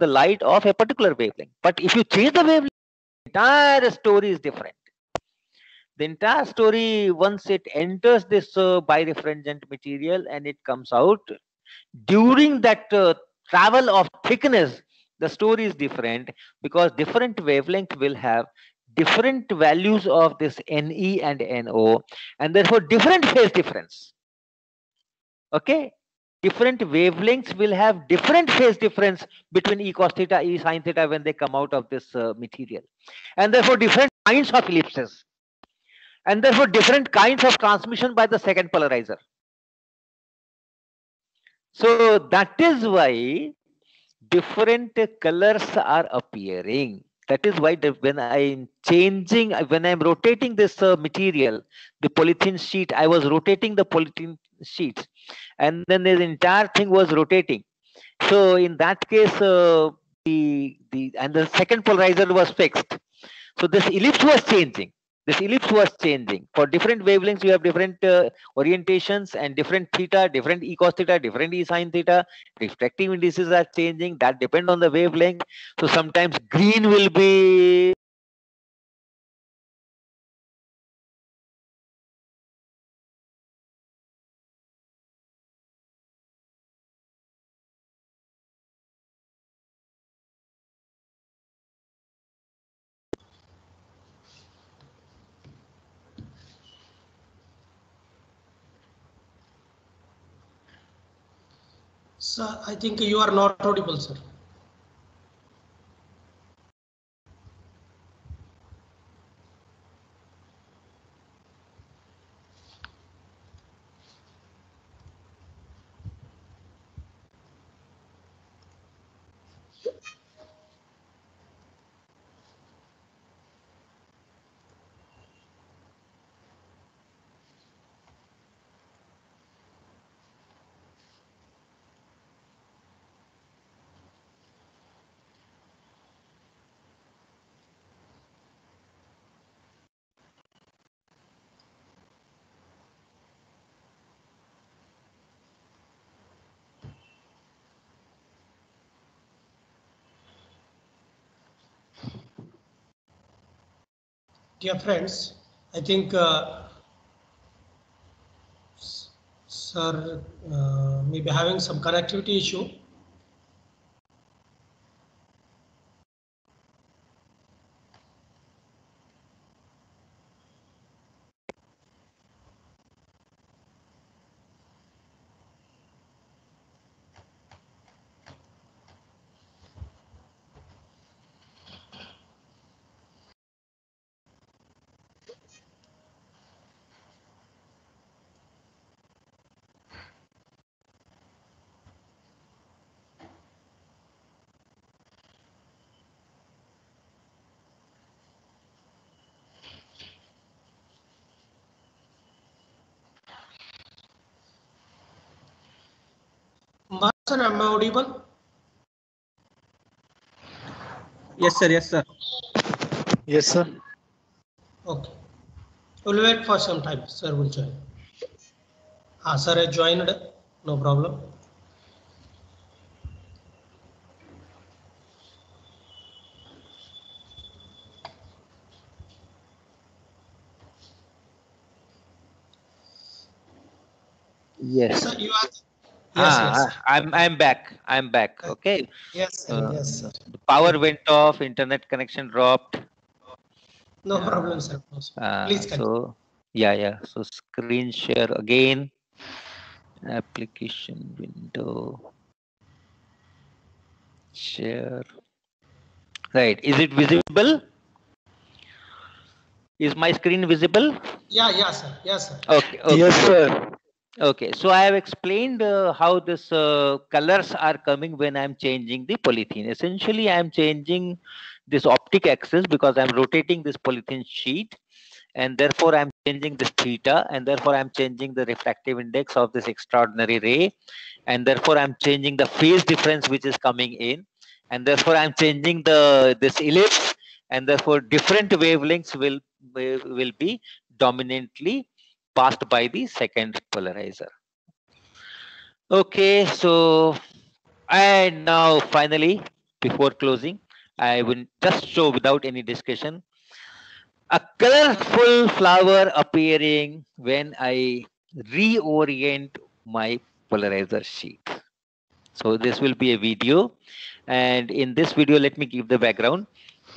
[SPEAKER 1] light of a particular wavelength. But if you change the wavelength, the entire story is different. The entire story, once it enters this birefringent material and it comes out, during that travel of thickness, the story is different because different wavelength will have different values of this Ne and No, and therefore different phase difference. Okay, different wavelengths will have different phase difference between E cos theta, E sin theta when they come out of this material, and therefore different kinds of ellipses, and therefore different kinds of transmission by the second polarizer. So that is why different colors are appearing. That is why when I'm changing, when I'm rotating this material, the polythene sheet, I was rotating the polythene sheet, and then the entire thing was rotating. So in that case, the second polarizer was fixed. So this ellipse was changing. This ellipse was changing. For different wavelengths, you have different orientations and different theta, different E cos theta, different E sin theta. Refractive indices are changing. That depend on the wavelength. So sometimes green will be
[SPEAKER 2] Sir, I think you are not audible, sir. Dear friends, I think sir may be having some connectivity issue. Sir, am I audible?
[SPEAKER 9] Yes, sir. Yes, sir.
[SPEAKER 5] Yes, sir.
[SPEAKER 2] Okay. We'll wait for some time. Sir will join. Sir has joined. No problem.
[SPEAKER 1] Yes.
[SPEAKER 2] Sir, you are. Yes, yes.
[SPEAKER 1] I'm back. I'm back. Okay.
[SPEAKER 2] Yes, sir. Yes, sir.
[SPEAKER 1] The power went off. Internet connection dropped.
[SPEAKER 2] No problem, sir. Please continue.
[SPEAKER 1] So yeah. So screen share again. Application window. Share. Right. Is it visible? Is my screen visible?
[SPEAKER 2] Yeah, sir. Yes, sir.
[SPEAKER 1] Okay.
[SPEAKER 5] Yes, sir.
[SPEAKER 1] Okay, so I have explained how this colors are coming when I'm changing the polythene. Essentially, I'm changing this optic axis because I'm rotating this polythene sheet, and therefore I'm changing this theta, and therefore I'm changing the refractive index of this extraordinary ray, and therefore I'm changing the phase difference which is coming in, and therefore I'm changing this ellipse, and therefore different wavelengths will be dominantly passed by the second polarizer. Okay, so and now finally, before closing, I will just show without any discussion a colorful flower appearing when I reorient my polarizer sheet. So this will be a video, and in this video, let me give the background.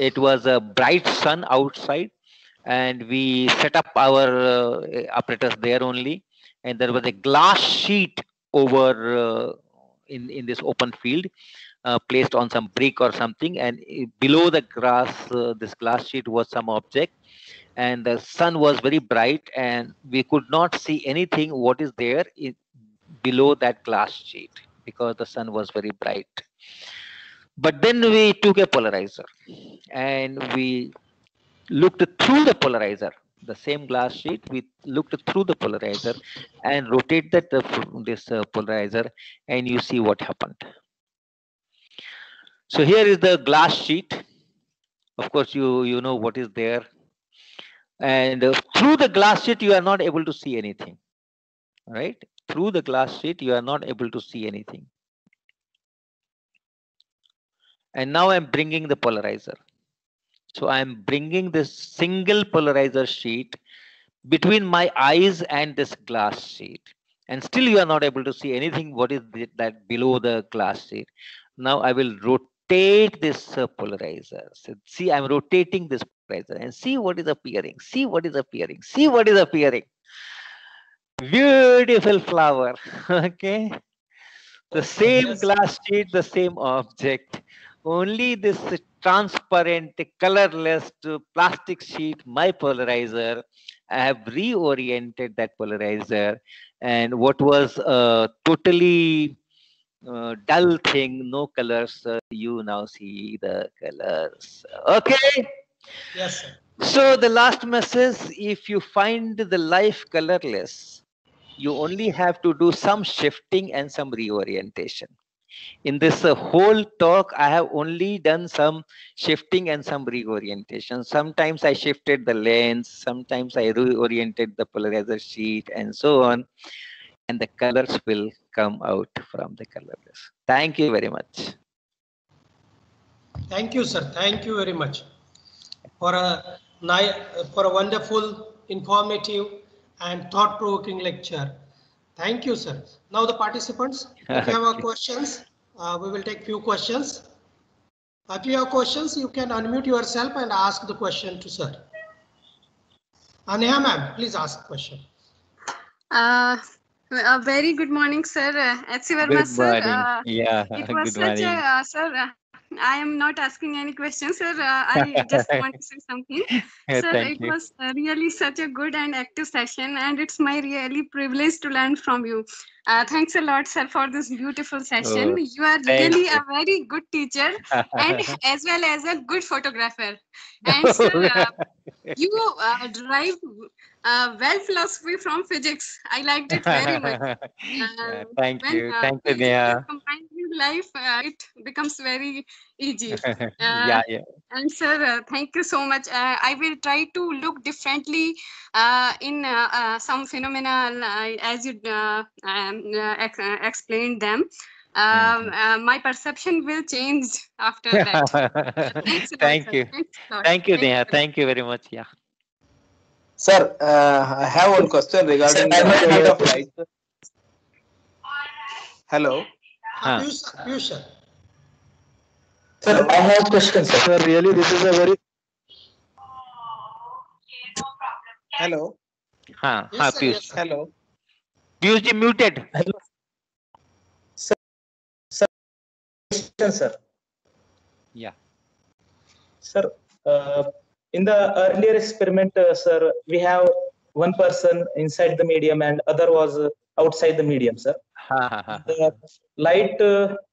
[SPEAKER 1] It was a bright sun outside, and we set up our apparatus there only, and there was a glass sheet over in this open field placed on some brick or something, and below the grass this glass sheet was some object, and the sun was very bright, and we could not see anything what is there below that glass sheet because the sun was very bright. But then we took a polarizer and we looked through the polarizer, the same glass sheet. We looked through the polarizer and rotated this polarizer, and you see what happened. So here is the glass sheet. Of course, you know what is there, and through the glass sheet you are not able to see anything. Right? Through the glass sheet you are not able to see anything. And now I'm bringing the polarizer. So I'm bringing this single polarizer sheet between my eyes and this glass sheet, and still you are not able to see anything what is that below the glass sheet. Now I will rotate this polarizer. So see, I'm rotating this polarizer and see what is appearing. See what is appearing. See what is appearing. Beautiful flower. Okay. The same glass sheet, the same object. Only this transparent, colorless plastic sheet, my polarizer. I have reoriented that polarizer, and what was a totally dull thing, no colors, you now see the colors. Okay.
[SPEAKER 2] Yes, sir.
[SPEAKER 1] So the last message: if you find the life colorless, you only have to do some shifting and some reorientation. In this whole talk, I have only done some shifting and some reorientation. Sometimes I shifted the lens, sometimes I reoriented the polarizer sheet, and so on. And the colors will come out from the colorless. Thank you very much.
[SPEAKER 2] Thank you, sir. Thank you very much for for a wonderful, informative, and thought-provoking lecture. Thank you, sir. Now the participants, if you have questions, we will take few questions. If you have questions, you can unmute yourself and ask the question to sir. Aneha ma'am, please ask the question.
[SPEAKER 8] A very good morning, sir. H.C. Verma,
[SPEAKER 1] Good
[SPEAKER 8] sir.
[SPEAKER 1] morning. Yeah,
[SPEAKER 8] It was
[SPEAKER 1] good
[SPEAKER 8] such
[SPEAKER 1] morning.
[SPEAKER 8] a, sir, I am not asking any questions, sir. I just want to say something. Sir,
[SPEAKER 1] Thank
[SPEAKER 8] it
[SPEAKER 1] you.
[SPEAKER 8] was really such a good and active session, and it's my really privilege to learn from you. Thanks a lot, sir, for this beautiful session.
[SPEAKER 1] Oh,
[SPEAKER 8] You are
[SPEAKER 1] thank
[SPEAKER 8] really
[SPEAKER 1] you.
[SPEAKER 8] a very good teacher and as well as a good photographer. And sir, you derive well philosophy from physics. I liked it very much.
[SPEAKER 1] Thank
[SPEAKER 8] When
[SPEAKER 1] you. Thank you,
[SPEAKER 8] physics is
[SPEAKER 1] Neha.
[SPEAKER 8] combined with life, it becomes very easy.
[SPEAKER 1] Yeah, yeah.
[SPEAKER 8] And sir, thank you so much. I will try to look differently in some phenomena as you explained them. My perception will change after that. Thanks a lot,
[SPEAKER 1] Thank
[SPEAKER 8] sir.
[SPEAKER 1] you.
[SPEAKER 8] Thanks a lot.
[SPEAKER 1] Thank you,
[SPEAKER 8] Thank you
[SPEAKER 1] Neha.
[SPEAKER 8] very much.
[SPEAKER 1] Thank you very much. Yeah.
[SPEAKER 10] Sir, I have one question regarding the speed of light. Hello.
[SPEAKER 2] Piyush, sir.
[SPEAKER 10] Sir, I have a question, sir.
[SPEAKER 5] Sir, really, this is a very
[SPEAKER 10] Hello.
[SPEAKER 2] Yes, sir.
[SPEAKER 1] Piyush.
[SPEAKER 2] Yes, sir.
[SPEAKER 10] Hello.
[SPEAKER 1] Piyush, you muted.
[SPEAKER 10] Hello. Sir, sir.
[SPEAKER 1] Yeah.
[SPEAKER 10] Sir, in the earlier experiment, sir, we have one person inside the medium and other was outside the medium, sir. The light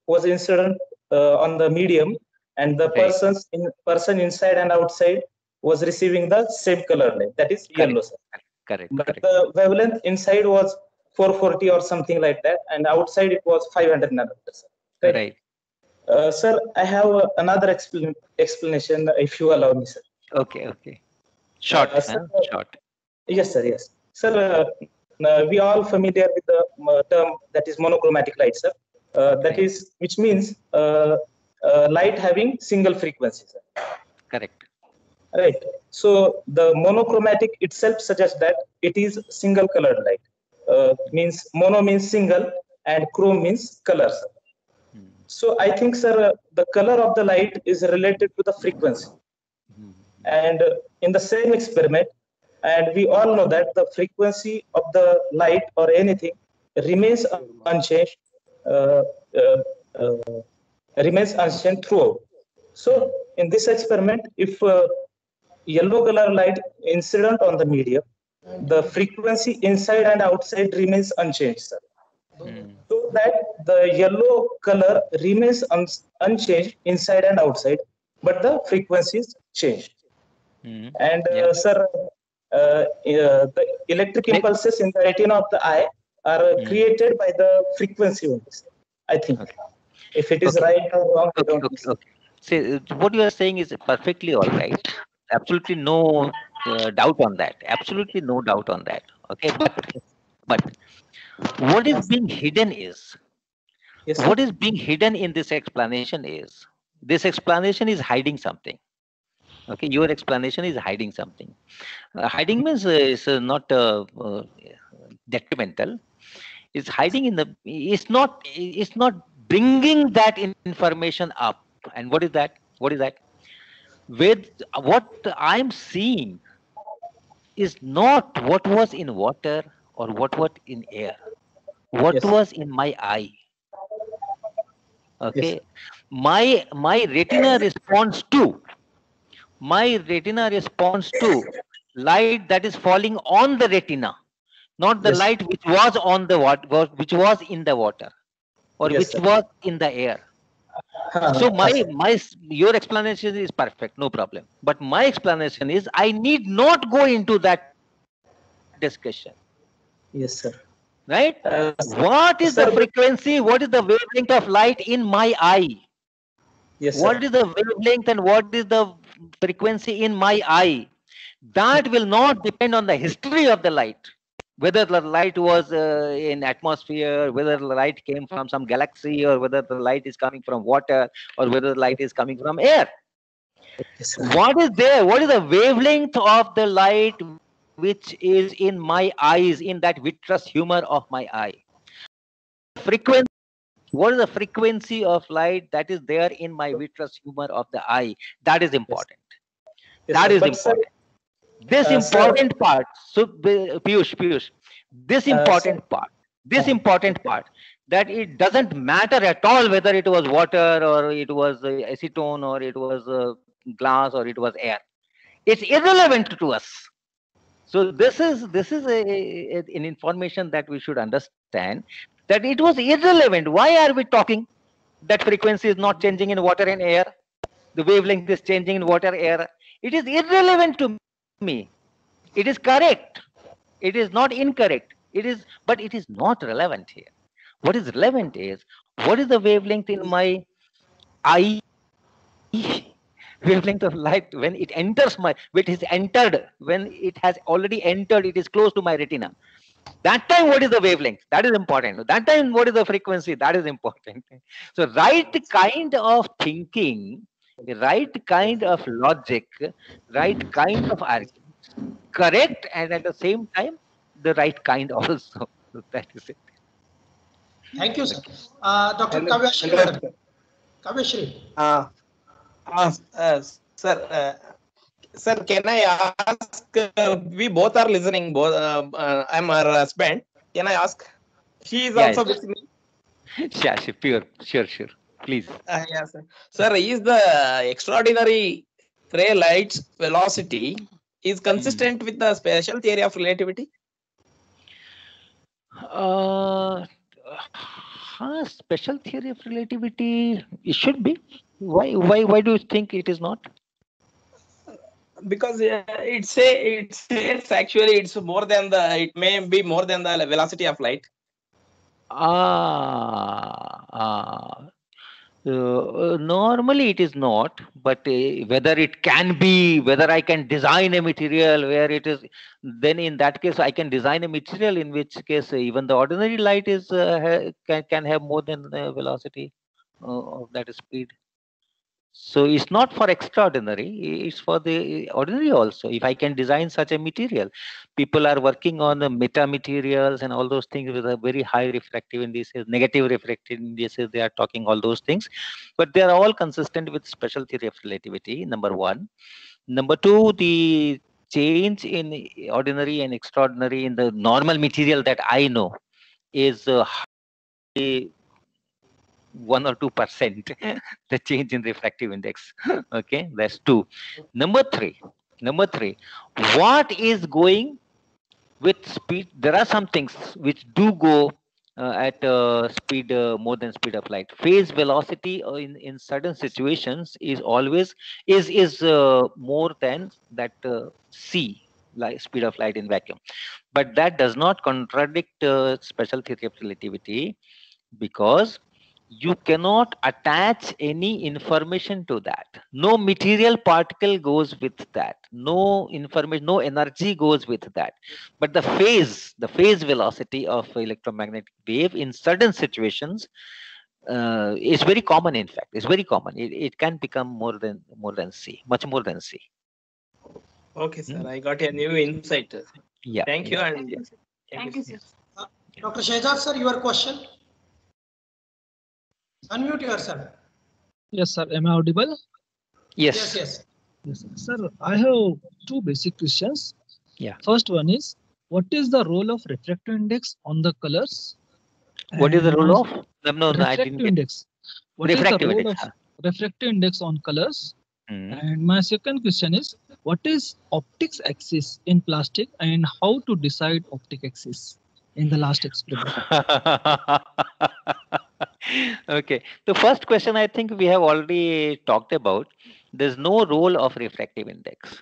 [SPEAKER 10] was incident on the medium, and the person inside and outside was receiving the same color light, that is yellow, sir.
[SPEAKER 1] Correct.
[SPEAKER 10] But the wavelength inside was 440 or something like that, and outside it was 500 nanometers.
[SPEAKER 1] Right.
[SPEAKER 10] Sir, I have another explanation, if you allow me, sir.
[SPEAKER 1] Okay. Short.
[SPEAKER 10] Sir,
[SPEAKER 1] Short.
[SPEAKER 10] Yes, sir. Yes, sir. We all familiar with the term that is monochromatic light, sir. That is, which means light having single frequency, sir.
[SPEAKER 1] Correct.
[SPEAKER 10] Right. So the monochromatic itself suggests that it is single colored light. Means mono means single and chrome means color, sir. So I think, sir, the color of the light is related to the frequency. And in the same experiment, and we all know that the frequency of the light or anything remains unchanged, throughout. So in this experiment, if yellow color light incident on the medium, the frequency inside and outside remains unchanged, sir. So that the yellow color remains unchanged inside and outside, but the frequencies changed. And sir, the electric impulses in the retina of the eye are created by the frequency only, sir, I think. If it is right or wrong, I don't know.
[SPEAKER 1] Okay. See, what you are saying is perfectly all right. Absolutely no doubt on that. Absolutely no doubt on that. Okay, but what is being hidden is, what is being hidden in this explanation is, this explanation is hiding something. Okay, your explanation is hiding something. Hiding means it's not detrimental. It's hiding in the. It's not bringing that information up. And what is that? What is that? With what I'm seeing is not what was in water or what was in air. What was in my eye. Okay, my retina responds to light that is falling on the retina, not the light which was on the water, which was in the water, or which was in the air. So your explanation is perfect, no problem. But my explanation is I need not go into that discussion.
[SPEAKER 10] Yes, sir.
[SPEAKER 1] Right? What is the frequency? What is the wavelength of light in my eye?
[SPEAKER 10] Yes,
[SPEAKER 1] what is the wavelength and what is the frequency in my eye? That will not depend on the history of the light. Whether the light was in atmosphere, whether the light came from some galaxy, or whether the light is coming from water, or whether the light is coming from air. What is there? What is the wavelength of the light which is in my eyes, in that vitreous humor of my eye? Frequency. What is the frequency of light that is there in my vitreous humor of the eye? That is important. That is important. This important part. So, Piyush, this important part. This important part, that it doesn't matter at all whether it was water or it was acetone or it was glass or it was air. It's irrelevant to us. So this is an information that we should understand, that it was irrelevant. Why are we talking that frequency is not changing in water and air? The wavelength is changing in water, air. It is irrelevant to me. It is correct. It is not incorrect. It is, but it is not relevant here. What is relevant is, what is the wavelength in my eye? Wavelength of light when it enters my, when it has already entered, it is close to my retina. That time, what is the wavelength? That is important. That time, what is the frequency? That is important. So, right kind of thinking, right kind of logic, right kind of argument, correct, and at the same time, the right kind also. So that is it.
[SPEAKER 2] Thank you, sir. Dr. Kavyashri. Kavyashri.
[SPEAKER 11] Sir, can I ask? We both are listening. Both, I'm her husband. Can I ask? She is also with me.
[SPEAKER 1] Sure. Please.
[SPEAKER 11] Yes, sir. Sir, is the extraordinary ray light's velocity is consistent with the special theory of relativity?
[SPEAKER 1] Special theory of relativity, it should be. Why do you think it is not?
[SPEAKER 11] Because it says actually it's more than it may be more than the velocity of light.
[SPEAKER 1] Normally it is not, but whether it can be, whether I can design a material where it is, then in that case I can design a material in which case even the ordinary light is can have more than the velocity of that speed. So it's not for extraordinary, it's for the ordinary also. If I can design such a material, people are working on the meta materials and all those things with a very high refractive indices, negative refractive indices, they are talking all those things, but they are all consistent with special theory of relativity, number one. Number two, the change in ordinary and extraordinary in the normal material that I know is 1 or 2% the change in refractive index. Okay, that's two. Number three, what is going with speed? There are some things which do go at speed more than speed of light. Phase velocity in certain situations is always more than that c, like speed of light in vacuum, but that does not contradict special theory of relativity, because you cannot attach any information to that. No material particle goes with that. No information, no energy goes with that. But the phase velocity of electromagnetic wave in certain situations is very common. In fact, it's very common. It can become more than c, much more than c.
[SPEAKER 11] Okay, sir. I got a new insight.
[SPEAKER 1] Yeah.
[SPEAKER 11] Thank you. And
[SPEAKER 8] Thank you, sir.
[SPEAKER 2] Dr. Shehzad, sir, your question. Unmute yourself.
[SPEAKER 12] Yes, sir. Am I audible?
[SPEAKER 1] Yes.
[SPEAKER 2] Yes.
[SPEAKER 12] Yes, sir. I have two basic questions.
[SPEAKER 1] Yeah.
[SPEAKER 12] First one is, what is the role of refractive index on the colors?
[SPEAKER 1] What is the role of? No, I didn't get
[SPEAKER 12] index. What
[SPEAKER 1] refractive
[SPEAKER 12] is the role
[SPEAKER 1] index.
[SPEAKER 12] of refractive index on colors?
[SPEAKER 1] Mm.
[SPEAKER 12] And my second question is, what is optics axis in plastic and how to decide optic axis in the last experiment?
[SPEAKER 1] Okay, the first question I think we have already talked about. There's no role of refractive index.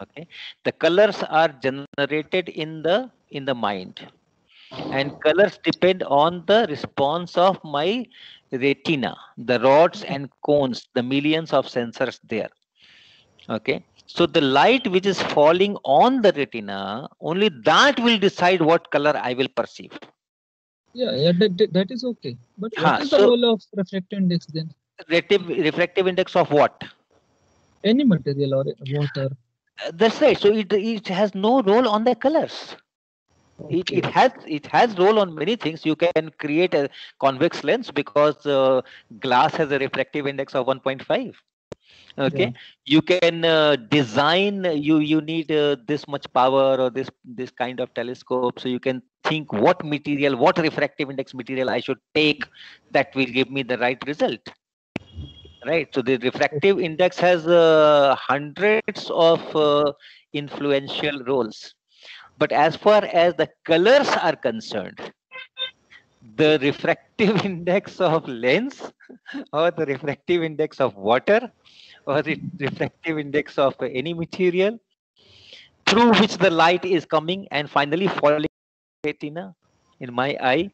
[SPEAKER 1] Okay, the colors are generated in the mind, and colors depend on the response of my retina, the rods and cones, the millions of sensors there. Okay, so the light which is falling on the retina, only that will decide what color I will perceive.
[SPEAKER 12] Yeah, that is okay. But what is the role of refractive index then?
[SPEAKER 1] refractive index of what?
[SPEAKER 12] Any material or water.
[SPEAKER 1] That's right. So it has no role on the colors. It has role on many things. You can create a convex lens because glass has a refractive index of 1.5. Okay,
[SPEAKER 12] Yeah.
[SPEAKER 1] you can design. You need this much power or this kind of telescope. So you can think what material, what refractive index material I should take that will give me the right result. Right. So the refractive index has hundreds of influential roles. But as far as the colors are concerned, the refractive index of lens or the refractive index of water or the refractive index of any material through which the light is coming and finally falling retina in my eye,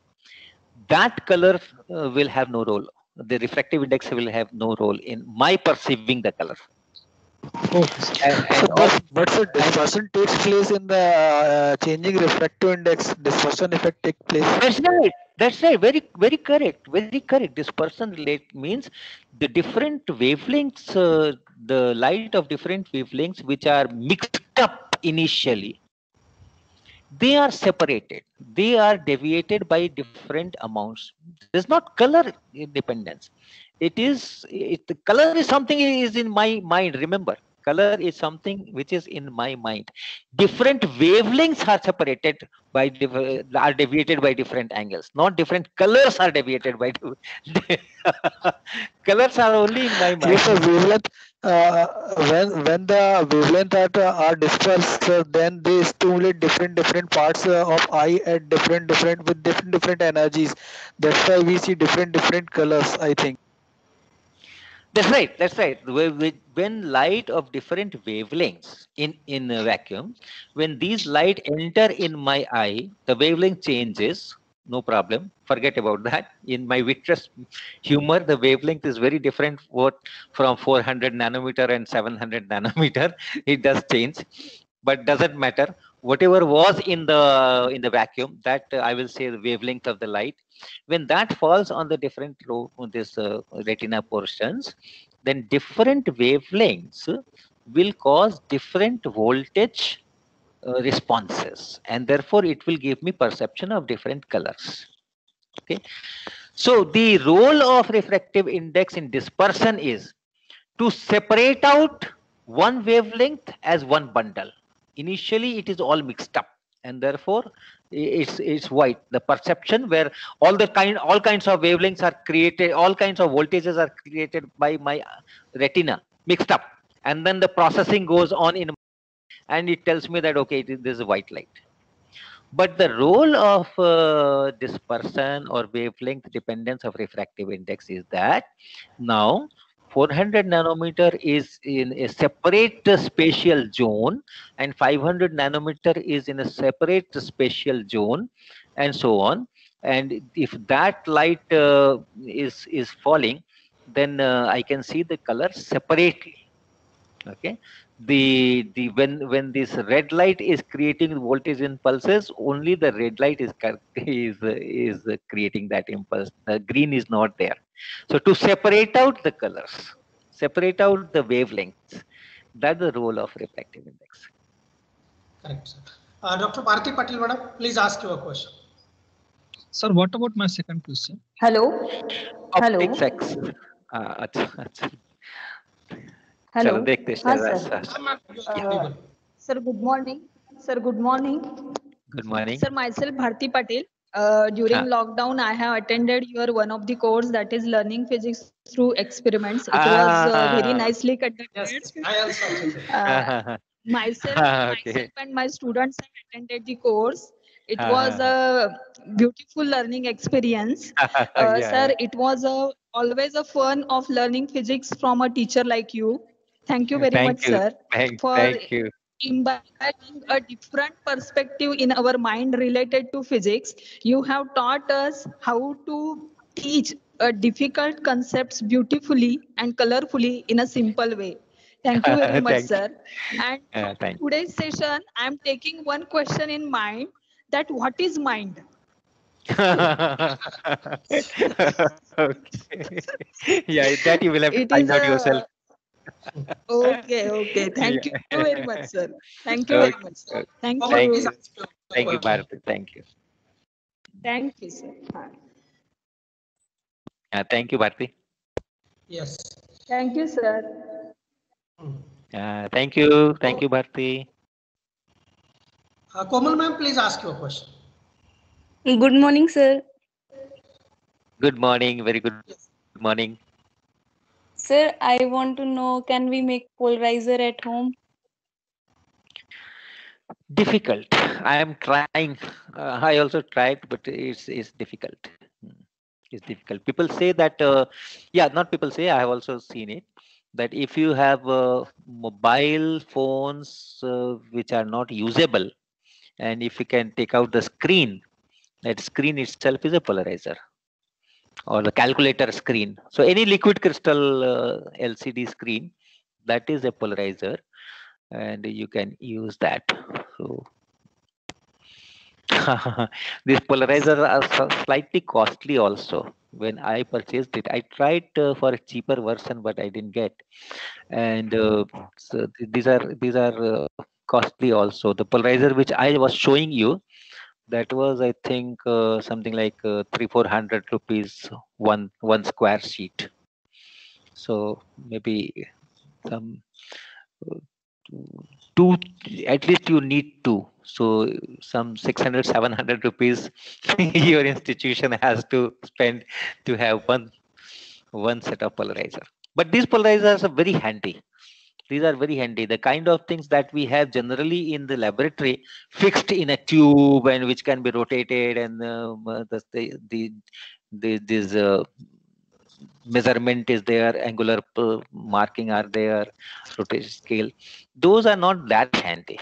[SPEAKER 1] that color will have no role. The refractive index will have no role in my perceiving the color.
[SPEAKER 5] But so dispersion takes place in the changing refractive index. Dispersion effect takes place.
[SPEAKER 1] That's right. That's right. Very, very correct. Very correct. Dispersion relate means the different wavelengths, the light of different wavelengths, which are mixed up initially, they are separated. They are deviated by different amounts. There's not color independence. The color is something is in my mind. Remember, color is something which is in my mind. Different wavelengths are separated by are deviated by different angles. Not different colors are deviated by colors are only in my mind.
[SPEAKER 5] Yes, sir, wavelength. When the wavelength are dispersed, then they stimulate different parts of eye at different with different energies. That's why we see different colors, I think.
[SPEAKER 1] That's right. That's right. When light of different wavelengths in a vacuum, when these light enter in my eye, the wavelength changes. No problem. Forget about that. In my vitreous humor, the wavelength is very different. From 400 nanometer and 700 nanometer, it does change, but doesn't matter. Whatever was in the vacuum, that I will say the wavelength of the light, when that falls on the different retina portions, then different wavelengths will cause different voltage responses, and therefore it will give me perception of different colors. Okay, so the role of refractive index in dispersion is to separate out one wavelength as one bundle. Initially it is all mixed up, and therefore it's white. The perception where all kinds of wavelengths are created, all kinds of voltages are created by my retina mixed up, and then the processing goes on and it tells me that okay, this is white light. But the role of dispersion or wavelength dependence of refractive index is that now 400 nanometer is in a separate spatial zone and 500 nanometer is in a separate spatial zone, and so on. And if that light is falling, then I can see the color separately. Okay, when this red light is creating voltage impulses, only the red light is creating that impulse. The green is not there. So to separate out the colors, separate out the wavelengths, that's the role of refractive index.
[SPEAKER 2] Correct, sir. Dr. Bharti Patil, madam, please ask your question.
[SPEAKER 12] Sir, what about my second question?
[SPEAKER 6] Hello. Hello.
[SPEAKER 1] Optics X.
[SPEAKER 6] Hello.
[SPEAKER 1] चलो देखते हैं.
[SPEAKER 6] Sir, good morning. Sir, good morning.
[SPEAKER 1] Good morning.
[SPEAKER 6] Sir, myself Bharti Patil. During lockdown, I have attended your one of the course, that is learning physics through experiments. It was very nicely conducted.
[SPEAKER 2] Yes, I also attended.
[SPEAKER 6] Myself and my students have attended the course. It was a beautiful learning experience. Sir, it was always a fun of learning physics from a teacher like you. Thank you very much, sir, for imbibing a different perspective in our mind related to physics. You have taught us how to teach difficult concepts beautifully and colorfully in a simple way. Thank you very much, sir. And today's session, I am taking one question in mind, that what is mind?
[SPEAKER 1] Okay. Yeah, that you will have to
[SPEAKER 6] It
[SPEAKER 1] find
[SPEAKER 6] is
[SPEAKER 1] out
[SPEAKER 6] a
[SPEAKER 1] yourself.
[SPEAKER 6] okay. Thank you
[SPEAKER 1] Yeah.
[SPEAKER 6] very much, sir. Thank you very
[SPEAKER 1] Okay.
[SPEAKER 6] much.
[SPEAKER 1] Okay.
[SPEAKER 6] Thank
[SPEAKER 2] Komal,
[SPEAKER 1] Thank
[SPEAKER 2] please
[SPEAKER 6] you.
[SPEAKER 1] you.
[SPEAKER 2] ask your
[SPEAKER 1] Thank you,
[SPEAKER 2] question.
[SPEAKER 1] Bharati. Thank you.
[SPEAKER 6] Thank you, sir.
[SPEAKER 1] Thank you, Bharati.
[SPEAKER 2] Yes.
[SPEAKER 6] Thank you, sir.
[SPEAKER 1] Thank you. Thank you, Bharati.
[SPEAKER 2] Komal ma'am, please ask your question.
[SPEAKER 13] Good morning, sir.
[SPEAKER 1] Good morning. Very good morning.
[SPEAKER 13] Sir, I want to know, can we make polarizer at home?
[SPEAKER 1] Difficult. I am trying. I also tried, but it's difficult. It's difficult. People say that. Yeah, not people say. I have also seen it. That if you have mobile phones which are not usable, and if you can take out the screen, that screen itself is a polarizer, or the calculator screen. So any liquid crystal LCD screen, that is a polarizer, and you can use that. So these polarizers are slightly costly also. When I purchased it, I tried for a cheaper version, but I didn't get. And so these are costly also. The polarizer which I was showing you, that was, I think, something like 300-400 rupees one square sheet. So maybe some two, at least you need two. So some 600-700 rupees your institution has to spend to have one set of polarizer. But these polarizers are very handy. These are very handy. The kind of things that we have generally in the laboratory, fixed in a tube and which can be rotated, and this measurement is there, angular marking are there, rotation scale. Those are not that handy.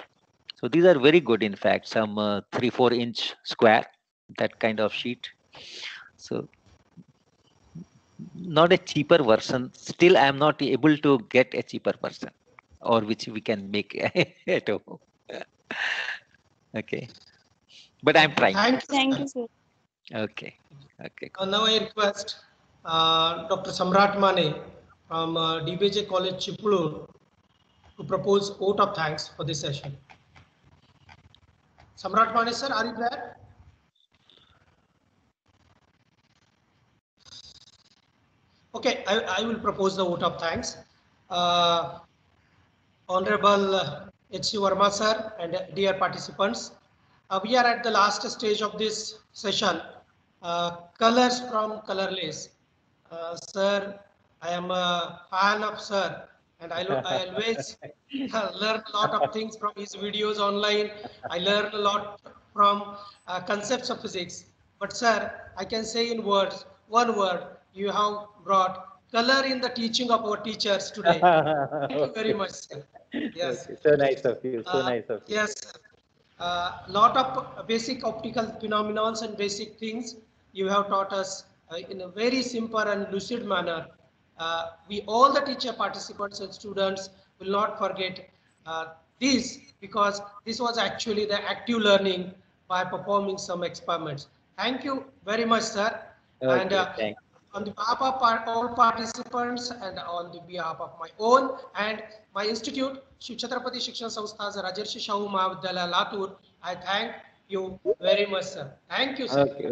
[SPEAKER 1] So these are very good. In fact, some 3-4 inch square, that kind of sheet. So not a cheaper version. Still, I am not able to get a cheaper version, or which we can make at home. Okay, but I'm trying.
[SPEAKER 2] Thank you,
[SPEAKER 13] sir.
[SPEAKER 1] Okay. Okay.
[SPEAKER 2] Now I request Dr. Samrat Mane from DBJ College Chipulur to propose vote of thanks for this session. Samrat Mane sir, are you there? Okay, I will propose the vote of thanks. Honorable H.C. Verma sir and dear participants, we are at the last stage of this session, colors from colorless. Sir, I am a fan of sir, and I always learn a lot of things from his videos online. I learn a lot from concepts of physics. But sir, I can say in words, one word, you have brought color in the teaching of our teachers today. Thank you very much, sir. Yes.
[SPEAKER 1] Okay. So nice of you. So nice of you.
[SPEAKER 2] Yes, lot of basic optical phenomena and basic things you have taught us in a very simple and lucid manner. We all the teacher participants and students will not forget this, because this was actually the active learning by performing some experiments. Thank you very much, sir.
[SPEAKER 1] Okay,
[SPEAKER 2] And
[SPEAKER 1] thanks.
[SPEAKER 2] on the behalf of all participants and on the behalf of my own and my institute, Shri Chhatrapati Shikshan Sanstha, Rajarshi Shahu Mahavidyalaya, Latur, I thank you very much, sir. Thank you, sir.
[SPEAKER 1] Okay.